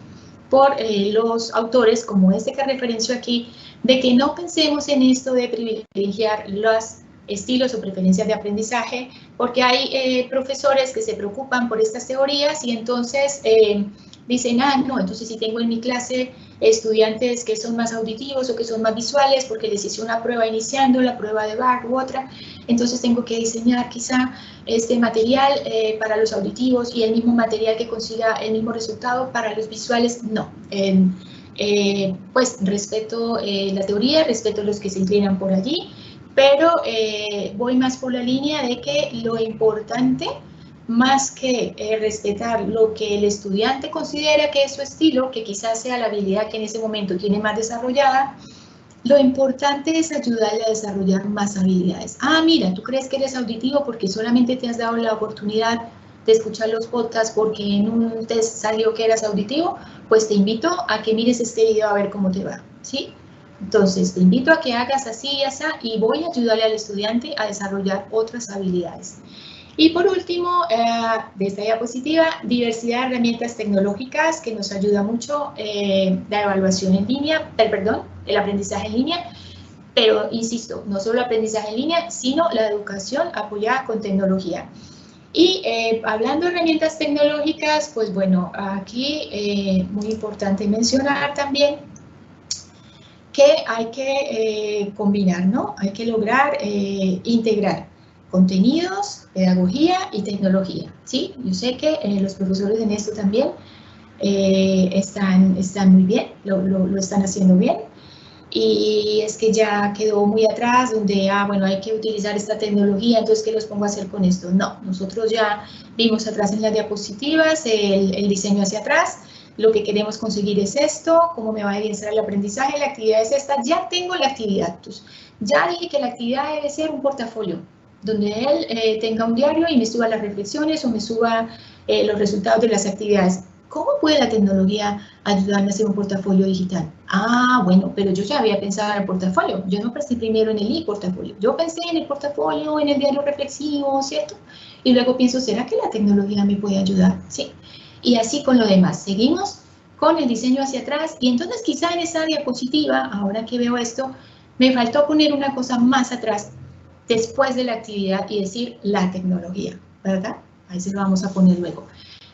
Speaker 4: por los autores, como este que referencio aquí, de que no pensemos en esto de privilegiar los estilos o preferencias de aprendizaje, porque hay profesores que se preocupan por estas teorías y entonces dicen, ah, no, entonces si tengo en mi clase estudiantes que son más auditivos o que son más visuales porque les hice una prueba iniciando, la prueba de BAC u otra, entonces tengo que diseñar quizá este material para los auditivos y el mismo material que consiga el mismo resultado para los visuales, no. Pues respeto la teoría, respeto los que se inclinan por allí, pero voy más por la línea de que lo importante, más que respetar lo que el estudiante considera que es su estilo, que quizás sea la habilidad que en ese momento tiene más desarrollada, lo importante es ayudarle a desarrollar más habilidades. Ah, mira, tú crees que eres auditivo porque solamente te has dado la oportunidad de escuchar los podcasts porque en un test salió que eras auditivo, pues te invito a que mires este video a ver cómo te va, ¿sí? Entonces, te invito a que hagas así y así y voy a ayudarle al estudiante a desarrollar otras habilidades. Y por último, de esta diapositiva, diversidad de herramientas tecnológicas que nos ayuda mucho la evaluación en línea, el aprendizaje en línea, pero insisto, no solo aprendizaje en línea, sino la educación apoyada con tecnología. Y hablando de herramientas tecnológicas, pues bueno, aquí muy importante mencionar también que hay que combinar, ¿no? Hay que lograr integrar contenidos, pedagogía y tecnología, ¿sí? Yo sé que los profesores en esto también están muy bien, lo están haciendo bien, y es que ya quedó muy atrás donde, bueno, hay que utilizar esta tecnología, entonces, ¿qué los pongo a hacer con esto? No, nosotros ya vimos atrás en las diapositivas el diseño hacia atrás, lo que queremos conseguir es esto, cómo me va a evidenciar el aprendizaje, la actividad es esta, ya tengo la actividad, ya dije que la actividad debe ser un portafolio, donde él tenga un diario y me suba las reflexiones o me suba los resultados de las actividades. ¿Cómo puede la tecnología ayudarme a hacer un portafolio digital? Ah, bueno, pero yo ya había pensado en el portafolio. Yo no pensé primero en el e-portafolio. Yo pensé en el portafolio, en el diario reflexivo, ¿cierto? Y luego pienso, ¿será que la tecnología me puede ayudar? Sí. Y así con lo demás. Seguimos con el diseño hacia atrás. Y entonces quizá en esa diapositiva, ahora que veo esto, me faltó poner una cosa más atrás, después de la actividad y decir la tecnología, ¿verdad? Ahí se lo vamos a poner luego.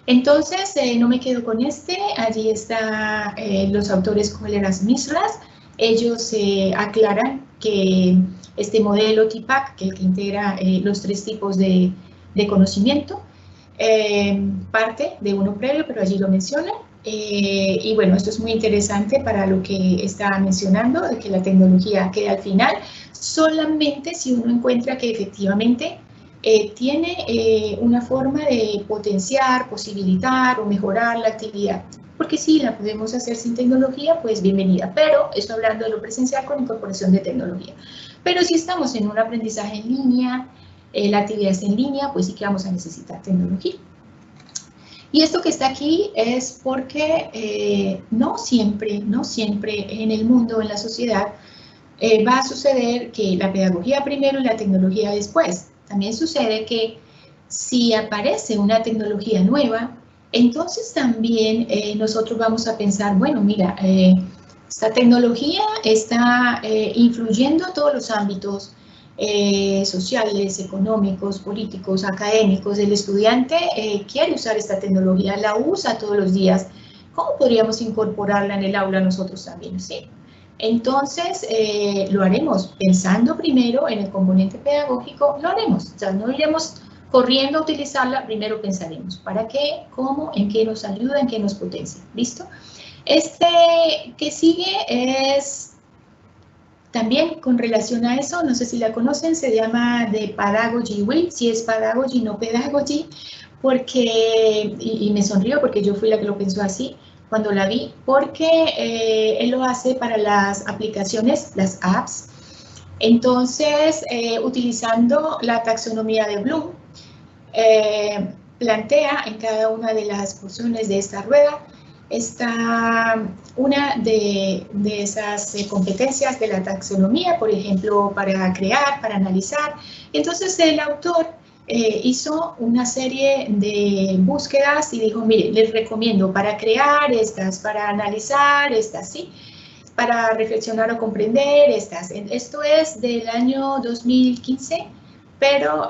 Speaker 4: Entonces, no me quedo con este. Allí están los autores Kohler Misras. Ellos aclaran que este modelo TPACK, que integra los 3 tipos de conocimiento, parte de uno previo, pero allí lo mencionan. Y bueno, esto es muy interesante para lo que está mencionando, de que la tecnología queda al final, solamente si uno encuentra que efectivamente tiene una forma de potenciar, posibilitar o mejorar la actividad. Porque si la podemos hacer sin tecnología, pues bienvenida. Pero estoy hablando de lo presencial con incorporación de tecnología. Pero si estamos en un aprendizaje en línea, la actividad es en línea, pues sí que vamos a necesitar tecnología. Y esto que está aquí es porque no siempre en el mundo, en la sociedad, va a suceder que la pedagogía primero y la tecnología después. También sucede que si aparece una tecnología nueva, entonces también nosotros vamos a pensar, bueno, mira, esta tecnología está influyendo a todos los ámbitos sociales, económicos, políticos, académicos. El estudiante quiere usar esta tecnología, la usa todos los días. ¿Cómo podríamos incorporarla en el aula nosotros también? ¿Sí? Entonces, lo haremos pensando primero en el componente pedagógico, lo haremos, o sea, no iremos corriendo a utilizarla, primero pensaremos, ¿para qué? ¿Cómo? ¿En qué nos ayuda? ¿En qué nos potencia? ¿Listo? Este que sigue es también con relación a eso, no sé si la conocen, se llama The Pedagogy Wheel, si es Pedagogy, no Pedagogy, porque, y me sonrío porque yo fui la que lo pensó así, cuando la vi, porque él lo hace para las aplicaciones, las apps. Entonces, utilizando la taxonomía de Bloom, plantea en cada una de las porciones de esta rueda está una de esas competencias de la taxonomía, por ejemplo, para crear, para analizar. Entonces, el autor hizo una serie de búsquedas y dijo, mire, les recomiendo para crear estas, para analizar estas, ¿sí? Para reflexionar o comprender estas. Esto es del año 2015, pero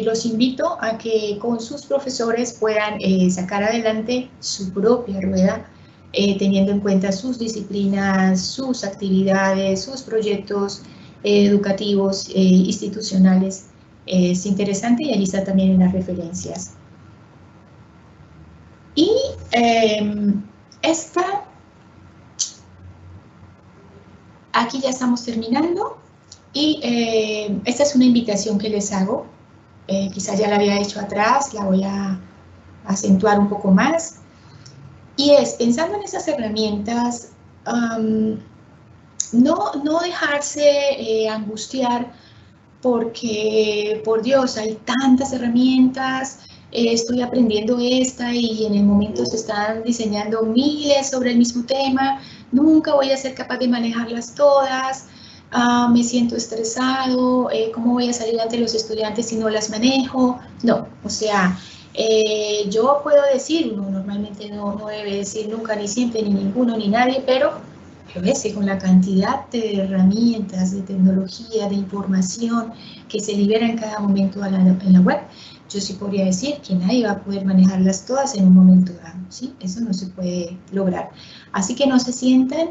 Speaker 4: los invito a que con sus profesores puedan sacar adelante su propia rueda, teniendo en cuenta sus disciplinas, sus actividades, sus proyectos educativos, institucionales. Es interesante y ahí está también en las referencias. Y aquí ya estamos terminando y esta es una invitación que les hago. Quizá ya la había hecho atrás, la voy a acentuar un poco más. Y es, pensando en esas herramientas, no dejarse angustiar porque, por Dios, hay tantas herramientas, estoy aprendiendo esta y en el momento se están diseñando miles sobre el mismo tema, nunca voy a ser capaz de manejarlas todas, me siento estresado, ¿cómo voy a salir ante los estudiantes si no las manejo? No, o sea, yo puedo decir, uno normalmente no debe decir nunca, ni siempre, ni ninguno, ni nadie, pero a veces con la cantidad de herramientas, de tecnología, de información que se libera en cada momento en la web, yo sí podría decir que nadie va a poder manejarlas todas en un momento dado, ¿sí? Eso no se puede lograr. Así que no se sientan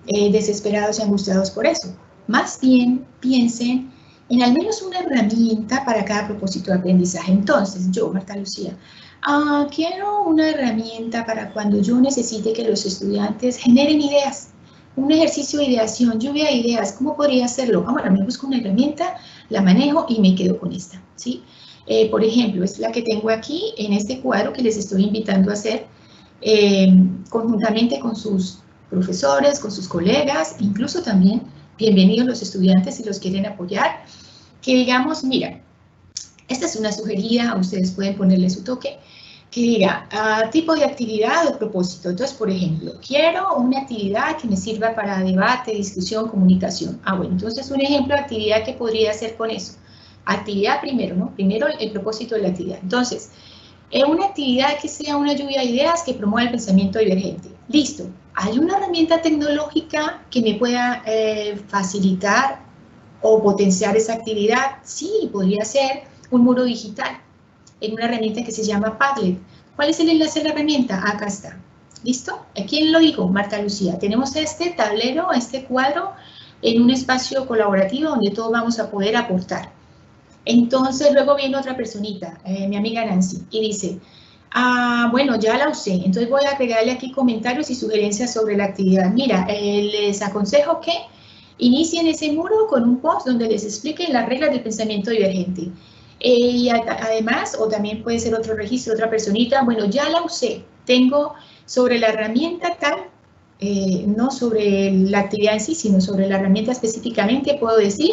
Speaker 4: desesperados y angustiados por eso. Más bien piensen en al menos una herramienta para cada propósito de aprendizaje. Entonces, yo, Marta Lucía, quiero una herramienta para cuando yo necesite que los estudiantes generen ideas. Un ejercicio de ideación, lluvia de ideas, ¿cómo podría hacerlo? Bueno, me busco una herramienta, la manejo y me quedo con esta, ¿sí? Por ejemplo, es la que tengo aquí en este cuadro que les estoy invitando a hacer conjuntamente con sus profesores, con sus colegas, incluso también bienvenidos los estudiantes si los quieren apoyar, que digamos, mira, Esta es una sugerida, ustedes pueden ponerle su toque, que diga tipo de actividad o propósito. Entonces, por ejemplo, quiero una actividad que me sirva para debate, discusión, comunicación. Bueno, entonces un ejemplo de actividad que podría hacer con eso. Actividad primero, ¿no? Primero el propósito de la actividad. Entonces, una actividad que sea una lluvia de ideas que promueva el pensamiento divergente. Listo. ¿Hay una herramienta tecnológica que me pueda facilitar o potenciar esa actividad? Sí, podría ser un muro digital en una herramienta que se llama Padlet. ¿Cuál es el enlace de la herramienta? Acá está. ¿Listo? ¿Quién lo dijo? Marta Lucía. Tenemos este tablero, este cuadro en un espacio colaborativo donde todos vamos a poder aportar. Entonces, luego viene otra personita, mi amiga Nancy, y dice, bueno, ya la usé, entonces voy a agregarle aquí comentarios y sugerencias sobre la actividad. Mira, les aconsejo que inicien ese muro con un post donde les expliquen las reglas del pensamiento divergente. Y además, o también puede ser otro registro, otra personita, bueno, ya la usé, tengo sobre la herramienta tal, no sobre la actividad en sí, sino sobre la herramienta específicamente, puedo decir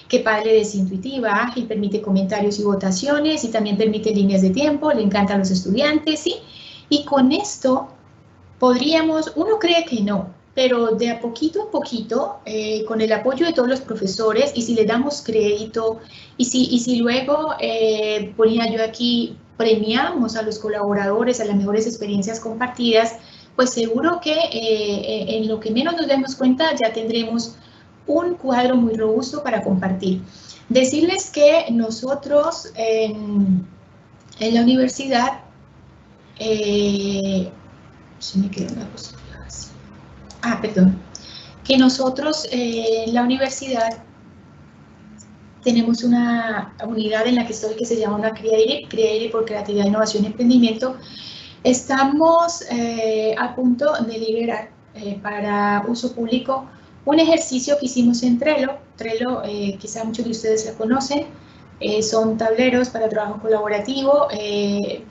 Speaker 4: que Padlet es intuitiva, ágil, permite comentarios y votaciones y también permite líneas de tiempo, le encantan a los estudiantes, ¿sí? Y con esto podríamos, uno cree que no, pero de a poquito en poquito, con el apoyo de todos los profesores y si le damos crédito y si luego, ponía yo aquí, premiamos a los colaboradores, a las mejores experiencias compartidas, pues seguro que en lo que menos nos demos cuenta ya tendremos un cuadro muy robusto para compartir. Decirles que nosotros en la universidad, se me quedó una cosa así. Perdón. Que nosotros en la universidad tenemos una unidad en la que estoy que se llama una Creative por Creatividad, Innovación y Emprendimiento. Estamos a punto de liberar para uso público un ejercicio que hicimos en Trello. Trello, quizá muchos de ustedes la conocen, son tableros para trabajo colaborativo,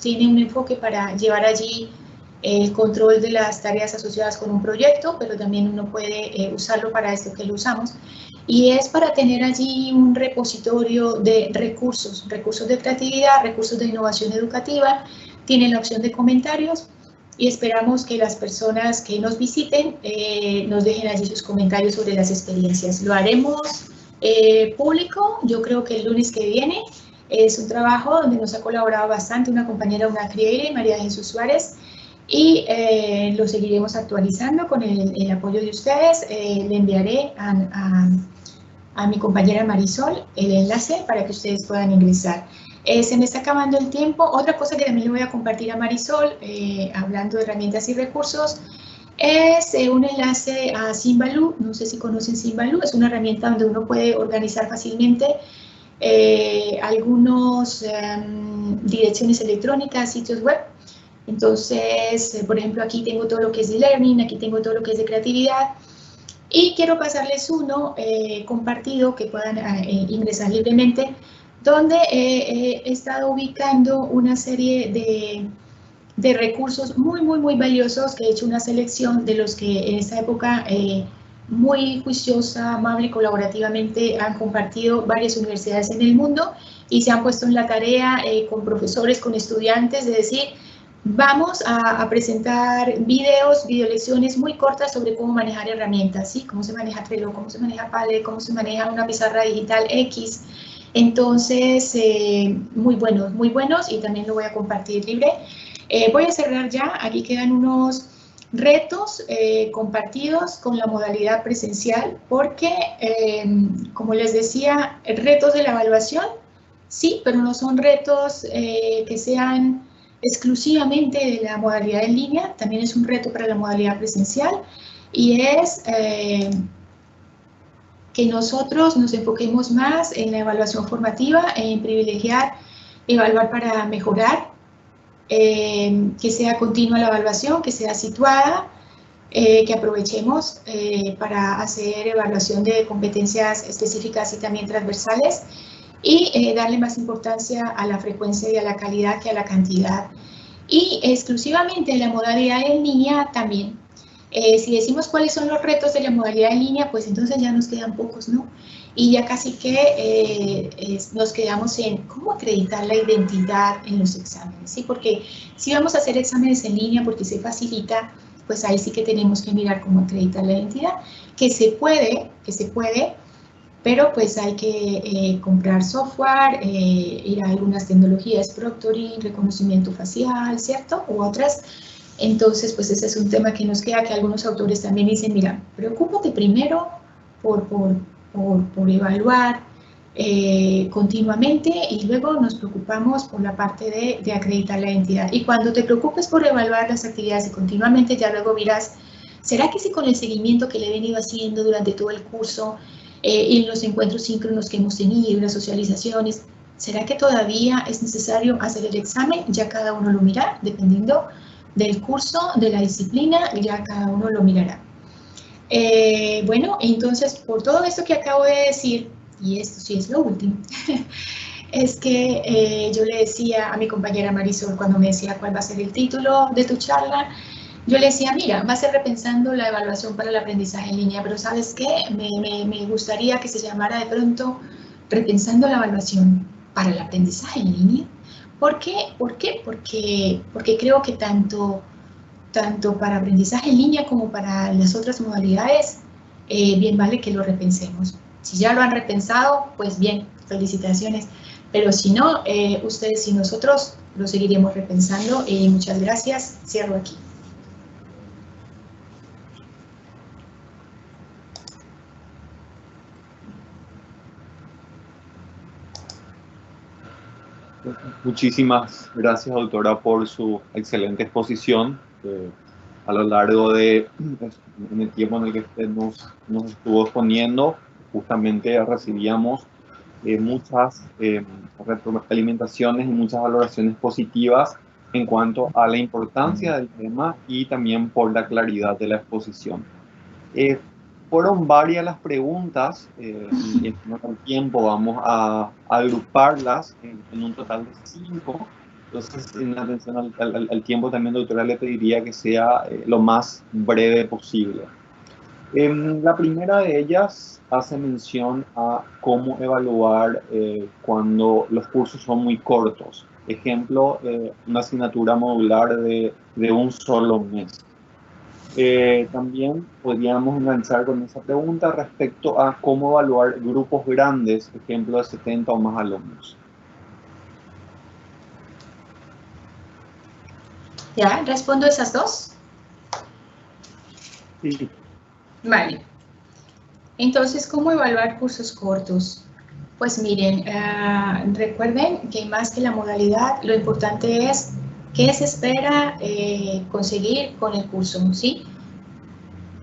Speaker 4: tiene un enfoque para llevar allí el control de las tareas asociadas con un proyecto, pero también uno puede usarlo para esto que lo usamos, y es para tener allí un repositorio de recursos de creatividad, recursos de innovación educativa, tiene la opción de comentarios, y esperamos que las personas que nos visiten nos dejen allí sus comentarios sobre las experiencias. Lo haremos público, yo creo que el lunes que viene. Es un trabajo donde nos ha colaborado bastante una compañera, una Creative, María Jesús Suárez, y lo seguiremos actualizando con el apoyo de ustedes. Le enviaré a mi compañera Marisol el enlace para que ustedes puedan ingresar. Se me está acabando el tiempo. Otra cosa que también le voy a compartir a Marisol, hablando de herramientas y recursos, es un enlace a Symbaloo. No sé si conocen Symbaloo, es una herramienta donde uno puede organizar fácilmente algunas direcciones electrónicas, sitios web. Entonces, por ejemplo, aquí tengo todo lo que es de learning, aquí tengo todo lo que es de creatividad, y quiero pasarles uno compartido que puedan ingresar libremente, donde he estado ubicando una serie de recursos muy valiosos, que he hecho una selección de los que en esta época muy juiciosa, amable y colaborativamente han compartido varias universidades en el mundo y se han puesto en la tarea con profesores, con estudiantes, de decir, vamos a presentar videolecciones muy cortas sobre cómo manejar herramientas, ¿sí? Cómo se maneja Trello, cómo se maneja Padlet, cómo se maneja una pizarra digital X. Entonces, muy buenos, y también lo voy a compartir libre. Voy a cerrar ya, aquí quedan unos retos compartidos con la modalidad presencial, porque, como les decía, retos de la evaluación, sí, pero no son retos que sean exclusivamente de la modalidad en línea, también es un reto para la modalidad presencial, y es que nosotros nos enfoquemos más en la evaluación formativa, en privilegiar, evaluar para mejorar, que sea continua la evaluación, que sea situada, que aprovechemos para hacer evaluación de competencias específicas y también transversales, y darle más importancia a la frecuencia y a la calidad que a la cantidad. Y exclusivamente en la modalidad en línea también. Si decimos cuáles son los retos de la modalidad en línea, pues entonces ya nos quedan pocos, ¿no? Y ya casi que nos quedamos en cómo acreditar la identidad en los exámenes, ¿sí? Porque si vamos a hacer exámenes en línea porque se facilita, pues ahí sí que tenemos que mirar cómo acreditar la identidad, que se puede, pero pues hay que comprar software, ir a algunas tecnologías, proctoring, reconocimiento facial, ¿cierto? U otras. Entonces, pues ese es un tema que nos queda, que algunos autores también dicen, mira, preocúpate primero por evaluar continuamente y luego nos preocupamos por la parte de acreditar la identidad. Y cuando te preocupes por evaluar las actividades y continuamente, ya luego miras, ¿será que si con el seguimiento que le he venido haciendo durante todo el curso y los encuentros síncronos que hemos tenido y las socializaciones, ¿será que todavía es necesario hacer el examen? Ya cada uno lo mirará, dependiendo del curso, de la disciplina, ya cada uno lo mirará. Bueno, entonces, por todo esto que acabo de decir, y esto sí es lo último, es que yo le decía a mi compañera Marisol cuando me decía cuál va a ser el título de tu charla, yo le decía, mira, va a ser repensando la evaluación para el aprendizaje en línea, pero ¿sabes qué? Me gustaría que se llamara de pronto repensando la evaluación para el aprendizaje en línea. ¿Por qué? Porque creo que tanto para aprendizaje en línea como para las otras modalidades, bien vale que lo repensemos. Si ya lo han repensado, pues bien, felicitaciones. Pero si no, ustedes y nosotros lo seguiremos repensando. Muchas gracias. Cierro aquí.
Speaker 2: Muchísimas gracias, doctora, por su excelente exposición. A lo largo en el tiempo en el que usted nos estuvo exponiendo, justamente recibíamos muchas retroalimentaciones y muchas valoraciones positivas en cuanto a la importancia del tema y también por la claridad de la exposición. Fueron varias las preguntas y en el tiempo vamos a agruparlas en un total de 5. Entonces, en atención al tiempo también, doctora, le pediría que sea lo más breve posible. La primera de ellas hace mención a cómo evaluar cuando los cursos son muy cortos. Ejemplo, una asignatura modular de un solo mes. También podríamos enganchar con esa pregunta respecto a cómo evaluar grupos grandes, ejemplo de 70 o más alumnos.
Speaker 4: ¿Ya? ¿Respondo esas dos?
Speaker 2: Sí.
Speaker 4: Vale. Entonces, ¿cómo evaluar cursos cortos? Pues miren, recuerden que más que la modalidad, lo importante es qué se espera conseguir con el curso, ¿sí?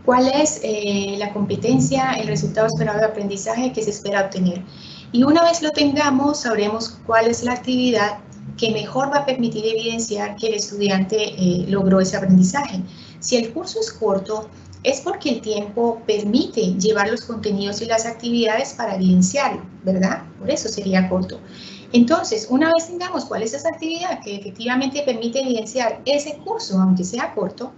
Speaker 4: ¿Cuál es la competencia, el resultado esperado de aprendizaje que se espera obtener? Y una vez lo tengamos, sabremos cuál es la actividad que mejor va a permitir evidenciar que el estudiante logró ese aprendizaje. Si el curso es corto, es porque el tiempo permite llevar los contenidos y las actividades para evidenciarlo, ¿verdad? Por eso sería corto. Entonces, una vez tengamos cuál es esa actividad que efectivamente permite evidenciar ese curso, aunque sea corto,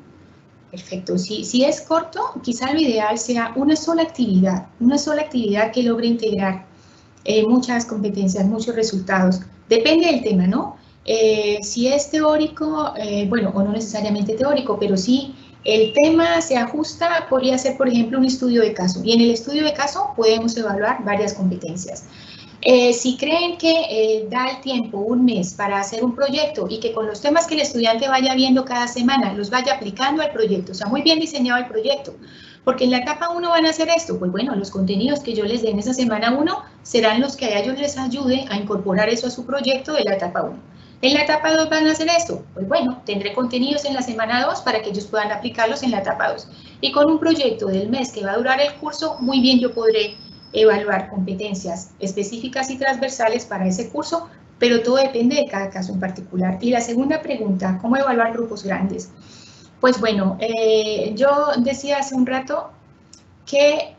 Speaker 4: perfecto. Si es corto, quizá lo ideal sea una sola actividad que logre integrar muchas competencias, muchos resultados. Depende del tema, ¿no? Si es teórico, bueno, o no necesariamente teórico, pero sí el tema se ajusta, podría ser, por ejemplo, un estudio de caso. Y en el estudio de caso podemos evaluar varias competencias. Si creen que da el tiempo, un mes, para hacer un proyecto y que con los temas que el estudiante vaya viendo cada semana los vaya aplicando al proyecto, o sea, muy bien diseñado el proyecto, porque en la etapa 1 van a hacer esto, pues bueno, los contenidos que yo les dé en esa semana 1 serán los que a ellos les ayude a incorporar eso a su proyecto de la etapa 1. En la etapa 2 van a hacer esto, pues bueno, tendré contenidos en la semana 2 para que ellos puedan aplicarlos en la etapa 2. Y con un proyecto del mes que va a durar el curso, muy bien yo podré evaluar competencias específicas y transversales para ese curso, pero todo depende de cada caso en particular. Y la segunda pregunta, ¿cómo evaluar grupos grandes? Pues bueno, yo decía hace un rato que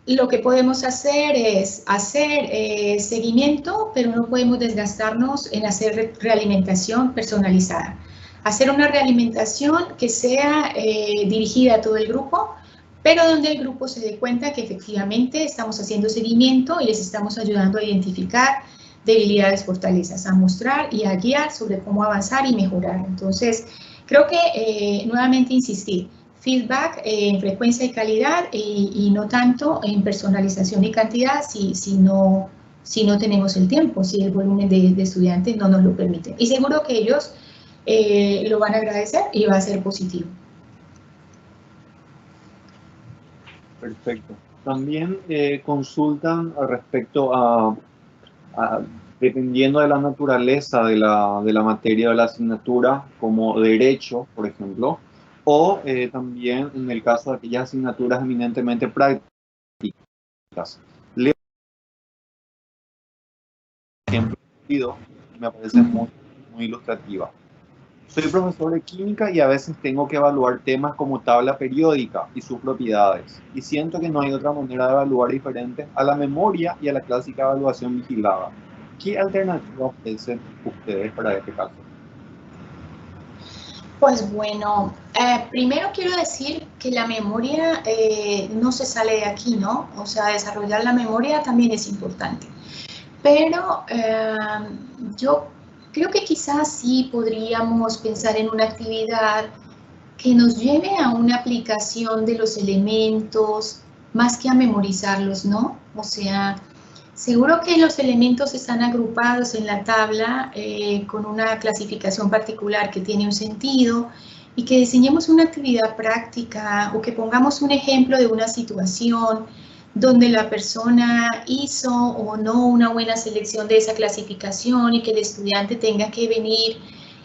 Speaker 4: lo que podemos hacer es hacer seguimiento, pero no podemos desgastarnos en hacer realimentación personalizada. hacer una realimentación que sea dirigida a todo el grupo, pero donde el grupo se dé cuenta que efectivamente estamos haciendo seguimiento y les estamos ayudando a identificar debilidades, fortalezas, a mostrar y a guiar sobre cómo avanzar y mejorar. Entonces, creo que nuevamente insistir, feedback en frecuencia y calidad y no tanto en personalización y cantidad si no tenemos el tiempo, si el volumen de estudiantes no nos lo permite. Y seguro que ellos lo van a agradecer y va a ser positivo.
Speaker 2: Perfecto. También consultan respecto a dependiendo de la naturaleza de la materia de la asignatura, como derecho, por ejemplo, o también en el caso de aquellas asignaturas eminentemente prácticas. Leo ejemplo, me parece muy ilustrativa. Soy profesor de química y a veces tengo que evaluar temas como tabla periódica y sus propiedades. Y siento que no hay otra manera de evaluar diferente a la memoria y a la clásica evaluación vigilada. ¿Qué alternativa ofrecen ustedes para este caso?
Speaker 4: Pues bueno, primero quiero decir que la memoria no se sale de aquí, ¿no? O sea, desarrollar la memoria también es importante. Pero yo creo que quizás sí podríamos pensar en una actividad que nos lleve a una aplicación de los elementos más que a memorizarlos, ¿no? O sea, seguro que los elementos están agrupados en la tabla con una clasificación particular que tiene un sentido y que diseñemos una actividad práctica o que pongamos un ejemplo de una situación donde la persona hizo o no una buena selección de esa clasificación y que el estudiante tenga que venir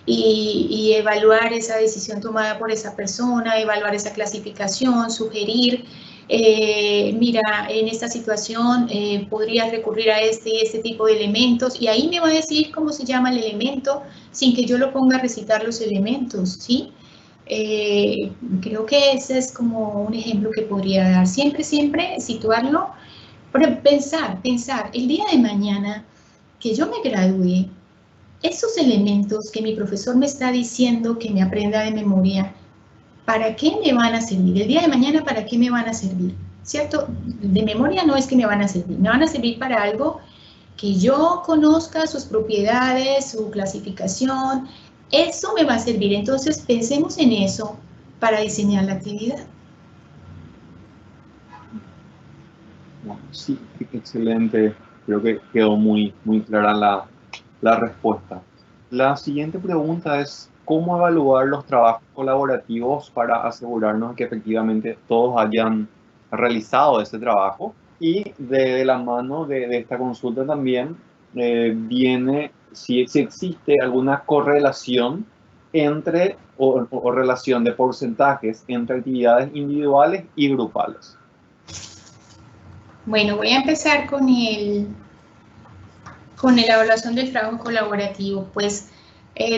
Speaker 4: y evaluar esa decisión tomada por esa persona, evaluar esa clasificación, sugerir, mira, en esta situación podrías recurrir a este y este tipo de elementos, y ahí me va a decir cómo se llama el elemento sin que yo lo ponga a recitar los elementos, ¿sí? Creo que ese es como un ejemplo que podría dar. Siempre situarlo, pero pensar, el día de mañana que yo me gradúe, esos elementos que mi profesor me está diciendo que me aprenda de memoria, ¿para qué me van a servir? El día de mañana, ¿para qué me van a servir? ¿Cierto? De memoria no es que me van a servir para algo que yo conozca sus propiedades, su clasificación. Eso me va a servir. Entonces, pensemos en eso para diseñar la actividad.
Speaker 2: Sí, excelente. Creo que quedó muy clara la respuesta. La siguiente pregunta es, ¿cómo evaluar los trabajos colaborativos para asegurarnos que efectivamente todos hayan realizado ese trabajo? Y de la mano de esta consulta también viene si existe alguna correlación entre o relación de porcentajes entre actividades individuales y grupales.
Speaker 4: Bueno, voy a empezar con la evaluación del trabajo colaborativo. Pues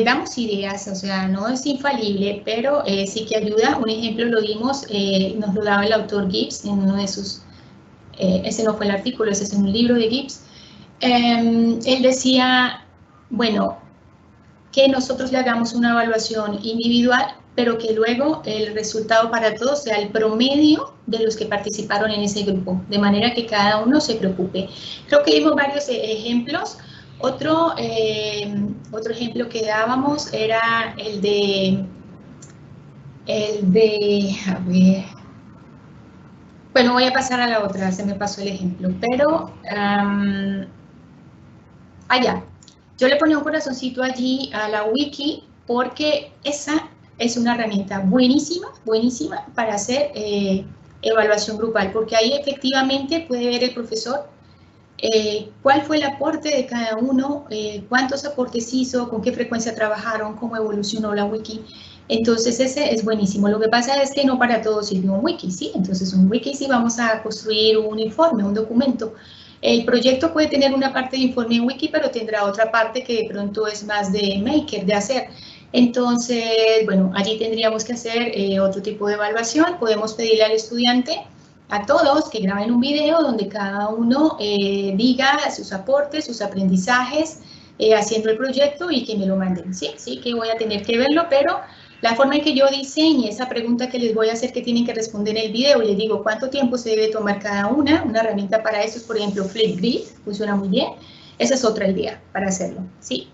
Speaker 4: damos ideas, o sea, no es infalible, pero sí que ayuda. Un ejemplo lo dimos, nos lo daba el autor Gibbs en uno de sus, ese no fue el artículo, ese es un libro de Gibbs. Él decía, bueno, que nosotros le hagamos una evaluación individual, pero que luego el resultado para todos sea el promedio de los que participaron en ese grupo, de manera que cada uno se preocupe. Creo que dimos varios ejemplos. Otro ejemplo que dábamos era el de, a ver, bueno, voy a pasar a la otra, se me pasó el ejemplo, pero, allá. Yo le ponía un corazoncito allí a la wiki porque esa es una herramienta buenísima para hacer evaluación grupal, porque ahí efectivamente puede ver el profesor cuál fue el aporte de cada uno, cuántos aportes hizo, con qué frecuencia trabajaron, cómo evolucionó la wiki. Entonces ese es buenísimo. Lo que pasa es que no para todos sirve un wiki, ¿sí? Entonces un wiki sí vamos a construir un informe, un documento. El proyecto puede tener una parte de informe en wiki, pero tendrá otra parte que de pronto es más de maker, de hacer. Entonces, bueno, allí tendríamos que hacer otro tipo de evaluación. Podemos pedirle al estudiante, a todos, que graben un video donde cada uno diga sus aportes, sus aprendizajes, haciendo el proyecto y que me lo manden. Sí, que voy a tener que verlo, pero la forma en que yo diseñe esa pregunta que les voy a hacer, que tienen que responder en el video, y les digo cuánto tiempo se debe tomar cada una herramienta para eso es, por ejemplo, Flipgrid, funciona muy bien. Esa es otra idea para hacerlo, ¿sí?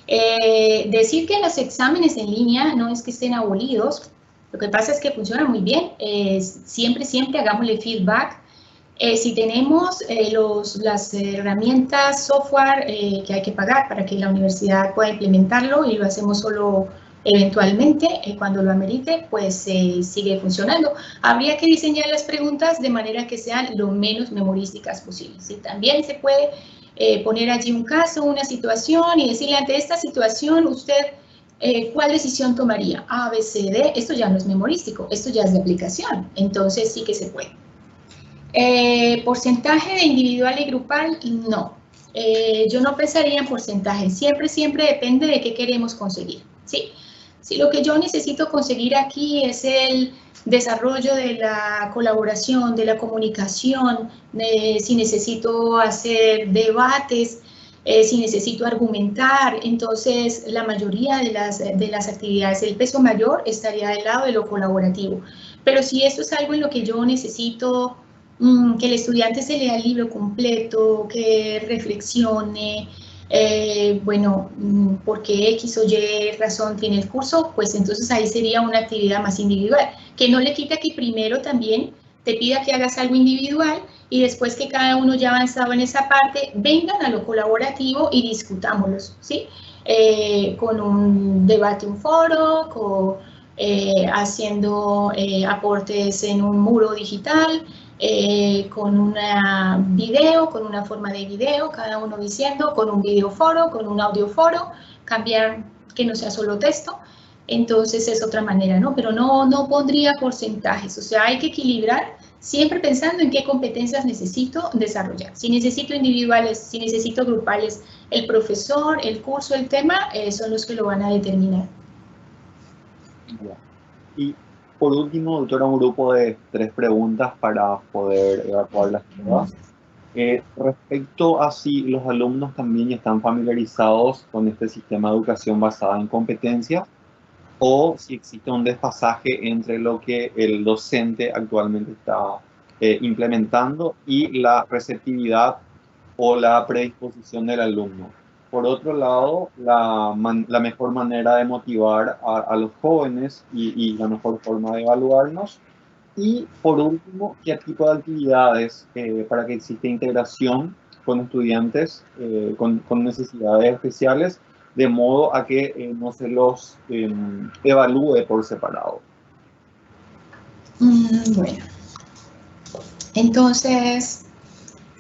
Speaker 4: Decir que los exámenes en línea no es que estén abolidos, lo que pasa es que funciona muy bien. Siempre hagámosle feedback. Si tenemos las herramientas, software que hay que pagar para que la universidad pueda implementarlo y lo hacemos solo eventualmente, cuando lo amerite, pues sigue funcionando. Habría que diseñar las preguntas de manera que sean lo menos memorísticas posible. ¿Sí? También se puede poner allí un caso, una situación y decirle ante esta situación usted ¿cuál decisión tomaría? A, B, C, D. Esto ya no es memorístico, esto ya es de aplicación, entonces sí que se puede. Porcentaje de individual y grupal, no. Yo no pensaría en porcentaje, siempre depende de qué queremos conseguir, ¿sí? Si lo que yo necesito conseguir aquí es el desarrollo de la colaboración, de la comunicación, si necesito hacer debates, si necesito argumentar, entonces la mayoría de las actividades, el peso mayor estaría del lado de lo colaborativo. Pero si esto es algo en lo que yo necesito que el estudiante se lea el libro completo, que reflexione, bueno, porque X o Y razón tiene el curso, pues entonces ahí sería una actividad más individual, que no le quita que primero también te pida que hagas algo individual y después que cada uno ya avanzado en esa parte, vengan a lo colaborativo y discutámoslos, ¿sí? Con un debate, un foro, haciendo aportes en un muro digital, con una video, con una forma de video, cada uno diciendo, con un videoforo, con un audioforo, cambiar que no sea solo texto, entonces es otra manera, ¿no? Pero no pondría porcentajes, o sea, hay que equilibrar siempre pensando en qué competencias necesito desarrollar. Si necesito individuales, si necesito grupales, el profesor, el curso, el tema, son los que lo van a determinar.
Speaker 2: Y por último, doctora, un grupo de 3 preguntas para poder evacuar las pruebas. Respecto a si los alumnos también están familiarizados con este sistema de educación basada en competencias o si existe un desfasaje entre lo que el docente actualmente está implementando y la receptividad o la predisposición del alumno. Por otro lado, la mejor manera de motivar a los jóvenes y la mejor forma de evaluarnos. Y por último, ¿qué tipo de actividades para que exista integración con estudiantes con necesidades especiales, de modo a que no se los evalúe por separado?
Speaker 4: Bueno, entonces,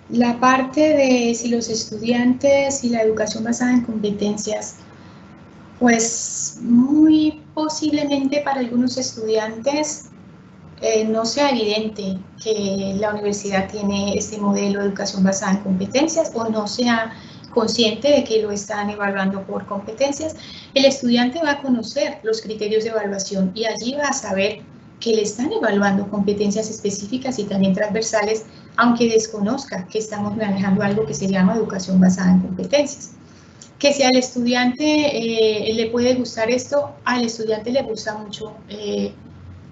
Speaker 4: la parte de si los estudiantes y la educación basada en competencias, pues muy posiblemente para algunos estudiantes no sea evidente que la universidad tiene este modelo de educación basada en competencias o no sea consciente de que lo están evaluando por competencias. El estudiante va a conocer los criterios de evaluación y allí va a saber que le están evaluando competencias específicas y también transversales, aunque desconozca que estamos manejando algo que se llama educación basada en competencias. Que si al estudiante le puede gustar esto, al estudiante le gusta mucho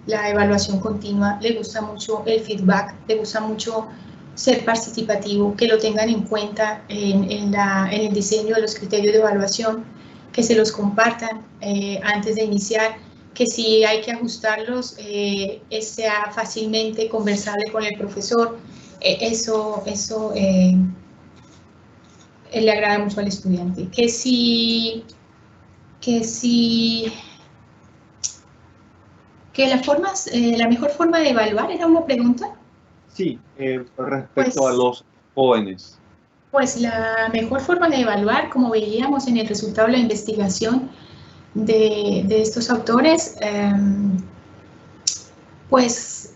Speaker 4: la evaluación continua, le gusta mucho el feedback, le gusta mucho ser participativo, que lo tengan en cuenta en el diseño de los criterios de evaluación, que se los compartan antes de iniciar, que si hay que ajustarlos, sea fácilmente conversable con el profesor. Eso le agrada mucho al estudiante. La mejor forma de evaluar, ¿era una pregunta?
Speaker 2: Sí, respecto a los jóvenes.
Speaker 4: Pues la mejor forma de evaluar, como veíamos en el resultado de la investigación de estos autores, pues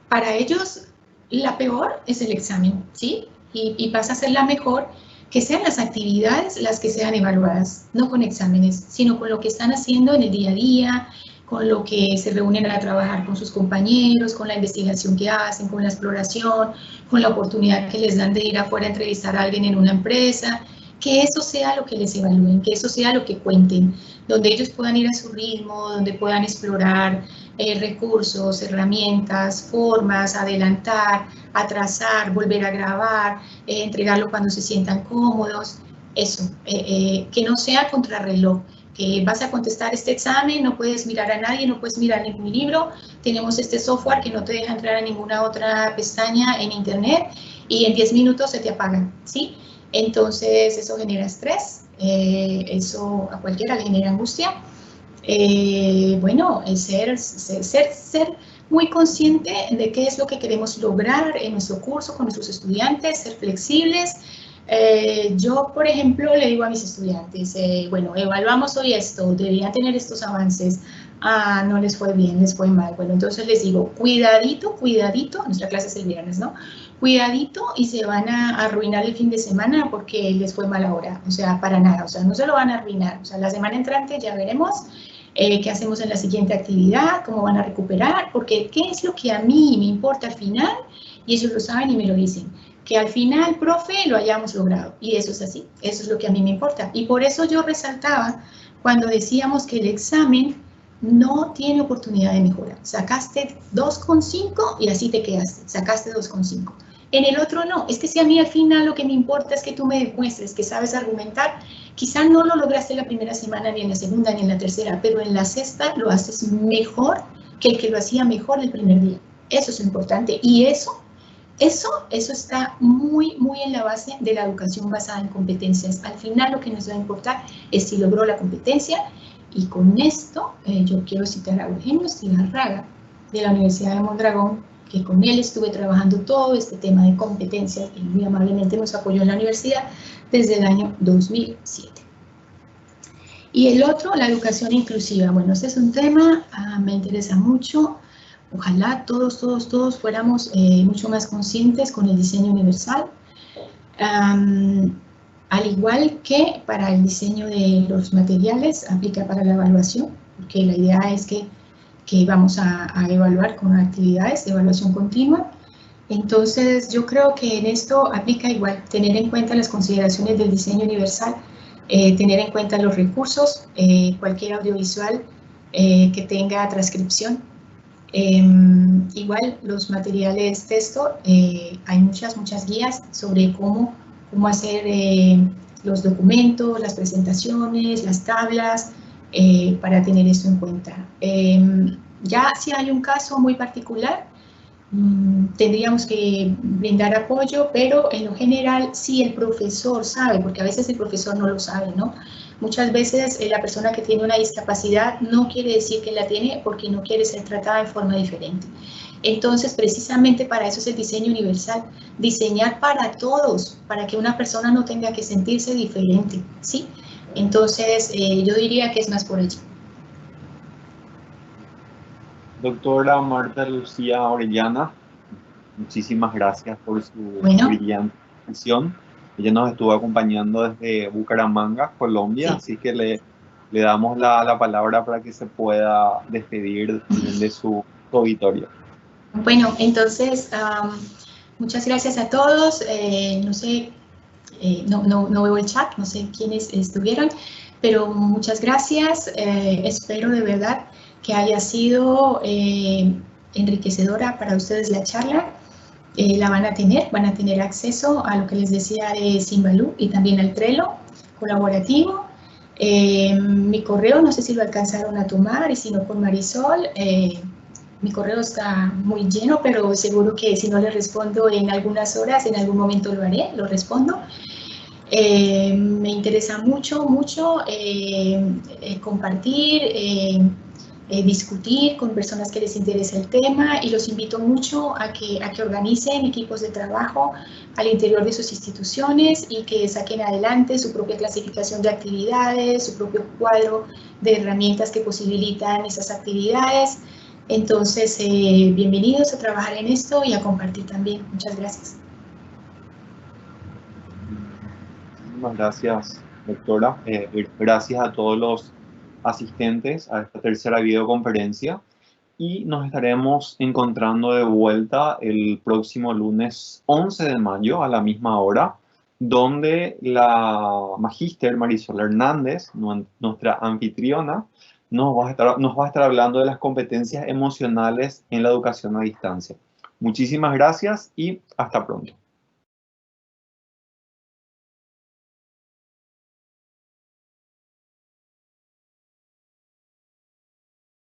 Speaker 4: para ellos la peor es el examen, ¿sí? Y pasa a ser la mejor que sean las actividades las que sean evaluadas, no con exámenes, sino con lo que están haciendo en el día a día, con lo que se reúnen a trabajar con sus compañeros, con la investigación que hacen, con la exploración, con la oportunidad que les dan de ir afuera a entrevistar a alguien en una empresa, que eso sea lo que les evalúen, que eso sea lo que cuenten, donde ellos puedan ir a su ritmo, donde puedan explorar recursos, herramientas, formas, adelantar, atrasar, volver a grabar, entregarlo cuando se sientan cómodos, eso, que no sea contrarreloj, que vas a contestar este examen, no puedes mirar a nadie, no puedes mirar ningún libro, tenemos este software que no te deja entrar a ninguna otra pestaña en internet y en 10 minutos se te apaga, ¿sí? Entonces eso genera estrés, eso a cualquiera le genera angustia. Bueno, ser muy consciente de qué es lo que queremos lograr en nuestro curso con nuestros estudiantes, ser flexibles. Yo, por ejemplo, le digo a mis estudiantes, bueno, evaluamos hoy esto, deberían tener estos avances, no les fue bien, les fue mal. Bueno, entonces les digo, cuidadito, cuidadito, nuestra clase es el viernes, ¿no? Cuidadito y se van a arruinar el fin de semana porque les fue mal ahora, o sea, para nada, o sea, no se lo van a arruinar, o sea, la semana entrante ya veremos qué hacemos en la siguiente actividad, cómo van a recuperar, porque qué es lo que a mí me importa al final, y ellos lo saben y me lo dicen, que al final, profe, lo hayamos logrado, y eso es así, eso es lo que a mí me importa, y por eso yo resaltaba cuando decíamos que el examen no tiene oportunidad de mejora, sacaste 2,5 y así te quedaste, sacaste 2,5. En el otro no, es que si a mí al final lo que me importa es que tú me demuestres que sabes argumentar, quizá no lo lograste la primera semana, ni en la segunda, ni en la tercera, pero en la sexta lo haces mejor que el que lo hacía mejor el primer día. Eso es lo importante y eso está muy, muy en la base de la educación basada en competencias. Al final lo que nos va a importar es si logró la competencia y con esto yo quiero citar a Eugenio Estigarraga de la Universidad de Mondragón, que con él estuve trabajando todo este tema de competencias y muy amablemente nos apoyó en la universidad desde el año 2007. Y el otro, la educación inclusiva. Bueno, este es un tema, me interesa mucho. Ojalá todos fuéramos mucho más conscientes con el diseño universal. Al igual que para el diseño de los materiales, aplica para la evaluación, porque la idea es que vamos a evaluar con actividades de evaluación continua. Entonces, yo creo que en esto aplica igual, tener en cuenta las consideraciones del diseño universal, tener en cuenta los recursos, cualquier audiovisual que tenga transcripción. Igual, los materiales texto, hay muchas guías sobre cómo hacer los documentos, las presentaciones, las tablas, para tener esto en cuenta. Ya si hay un caso muy particular, tendríamos que brindar apoyo, pero en lo general sí el profesor sabe, porque a veces el profesor no lo sabe, ¿no? Muchas veces la persona que tiene una discapacidad no quiere decir que la tiene porque no quiere ser tratada de forma diferente. Entonces, precisamente para eso es el diseño universal, diseñar para todos, para que una persona no tenga que sentirse diferente, ¿sí? Entonces, yo diría que es más por ello.
Speaker 2: Doctora Marta Lucía Orellana, muchísimas gracias por su brillante exposición. Ella nos estuvo acompañando desde Bucaramanga, Colombia, sí. Así que le damos la palabra para que se pueda despedir de su auditorio.
Speaker 4: Bueno, entonces, muchas gracias a todos. No sé, no veo el chat, no sé quiénes estuvieron, pero muchas gracias. Espero de verdad que haya sido enriquecedora para ustedes la charla. La van a tener acceso a lo que les decía de Simbalú y también al Trello colaborativo. Mi correo, no sé si lo alcanzaron a tomar, y si no con Marisol, mi correo está muy lleno, pero seguro que si no le respondo en algunas horas, en algún momento lo respondo. Me interesa mucho compartir, discutir con personas que les interese el tema, y los invito mucho a que organicen equipos de trabajo al interior de sus instituciones y que saquen adelante su propia clasificación de actividades, su propio cuadro de herramientas que posibilitan esas actividades. Entonces, bienvenidos a trabajar en esto y a compartir también. Muchas gracias.
Speaker 2: Muchísimas gracias, doctora. Gracias a todos los asistentes a esta tercera videoconferencia, y nos estaremos encontrando de vuelta el próximo lunes 11 de mayo a la misma hora, donde la magíster Marisol Hernández, nuestra anfitriona, nos va a estar hablando de las competencias emocionales en la educación a distancia. Muchísimas gracias y hasta pronto.